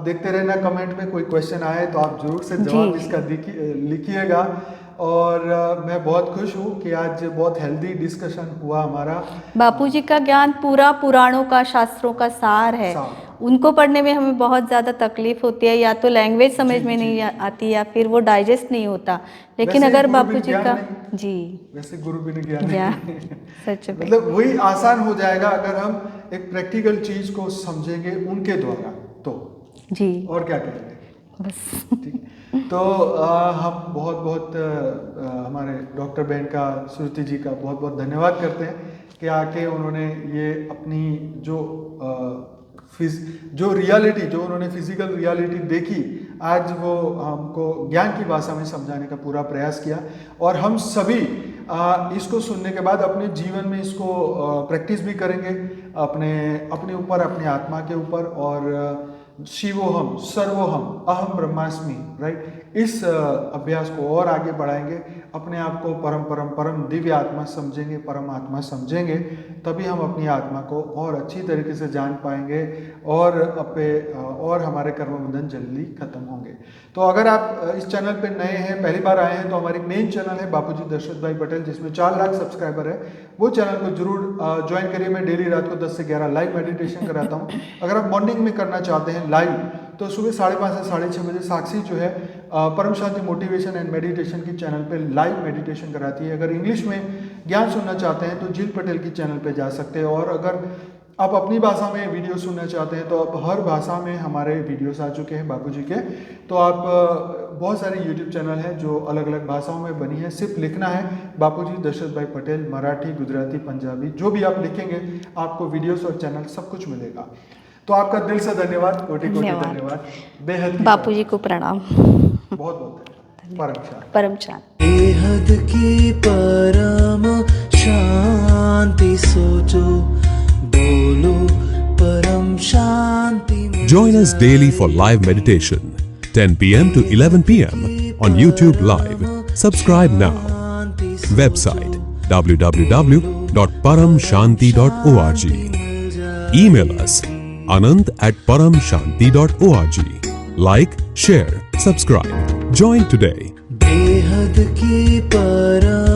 देखते रहना, कमेंट में कोई क्वेश्चन आए तो आप जरूर से जवाब इसका लिखिएगा। और मैं बहुत खुश हूँ कि आज बहुत हेल्दी डिस्कशन हुआ हमारा। बापूजी का ज्ञान पूरा पुराणों का, शास्त्रों का सार है। उनको पढ़ने में हमें बहुत ज़्यादा तकलीफ होती है, या तो लैंग्वेज समझ में नहीं आती या फिर वो डाइजेस्ट नहीं होता। लेकिन अगर बापूजी का जी, वैसे गुरु बिन ज्ञान सच में, मतलब वही आसान हो जाएगा अगर हम एक प्रैक्टिकल चीज को समझेंगे उनके द्वारा, तो जी, और क्या करेंगे बस। ठीक, तो हम बहुत हमारे डॉक्टर बहन का, श्रुति जी का बहुत धन्यवाद करते हैं कि आके उन्होंने ये अपनी जो रियलिटी, जो उन्होंने फिजिकल रियलिटी देखी, आज वो हमको ज्ञान की भाषा में समझाने का पूरा प्रयास किया। और हम सभी इसको सुनने के बाद अपने जीवन में इसको प्रैक्टिस भी करेंगे, अपने ऊपर, अपनी आत्मा के ऊपर। और शिवोहम सर्वोहम अहम ब्रह्मास्मि, राइट, इस अभ्यास को और आगे बढ़ाएंगे, अपने आप को परम दिव्य आत्मा समझेंगे, परमात्मा समझेंगे, तभी हम अपनी आत्मा को और अच्छी तरीके से जान पाएंगे और हमारे कर्म बंधन जल्दी खत्म होंगे। तो अगर आप इस चैनल पे नए हैं, पहली बार आए हैं, तो हमारी मेन चैनल है बापूजी दशरथ भाई पटेल, जिसमें 4 लाख सब्सक्राइबर है। वो चैनल को जरूर ज्वाइन करिए। मैं डेली रात को 10 से 11 लाइव मेडिटेशन कराता हूँ। अगर आप मॉर्निंग में करना चाहते हैं लाइव, तो सुबह 5:30 से 6:30 बजे साक्षी जो है परम शांति मोटिवेशन एंड मेडिटेशन की चैनल पे लाइव मेडिटेशन कराती है। अगर इंग्लिश में ज्ञान सुनना चाहते हैं तो जिल पटेल की चैनल पे जा सकते हैं। और अगर आप अपनी भाषा में वीडियो सुनना चाहते हैं तो आप हर भाषा में हमारे वीडियोस आ चुके हैं बापूजी के। तो आप बहुत सारे यूट्यूब चैनल हैं जो अलग अलग भाषाओं में बनी है। सिर्फ लिखना है बापूजी दशरथ भाई पटेल, मराठी, गुजराती, पंजाबी, जो भी आप लिखेंगे आपको वीडियोस और चैनल सब कुछ मिलेगा। तो आपका दिल से धन्यवाद, कोटि धन्यवाद, बेहद बापूजी को प्रणाम, बहुत परम शांति। बेहद की परम शांति सोचो, बोलो परम शांति। Join us daily for live meditation, 10 p.m. to 11 p.m. on YouTube Live. Subscribe now. Website www.paramshanti.org. Email us anand@paramshanti.org. Like, share, subscribe. Join today. बेहद की परम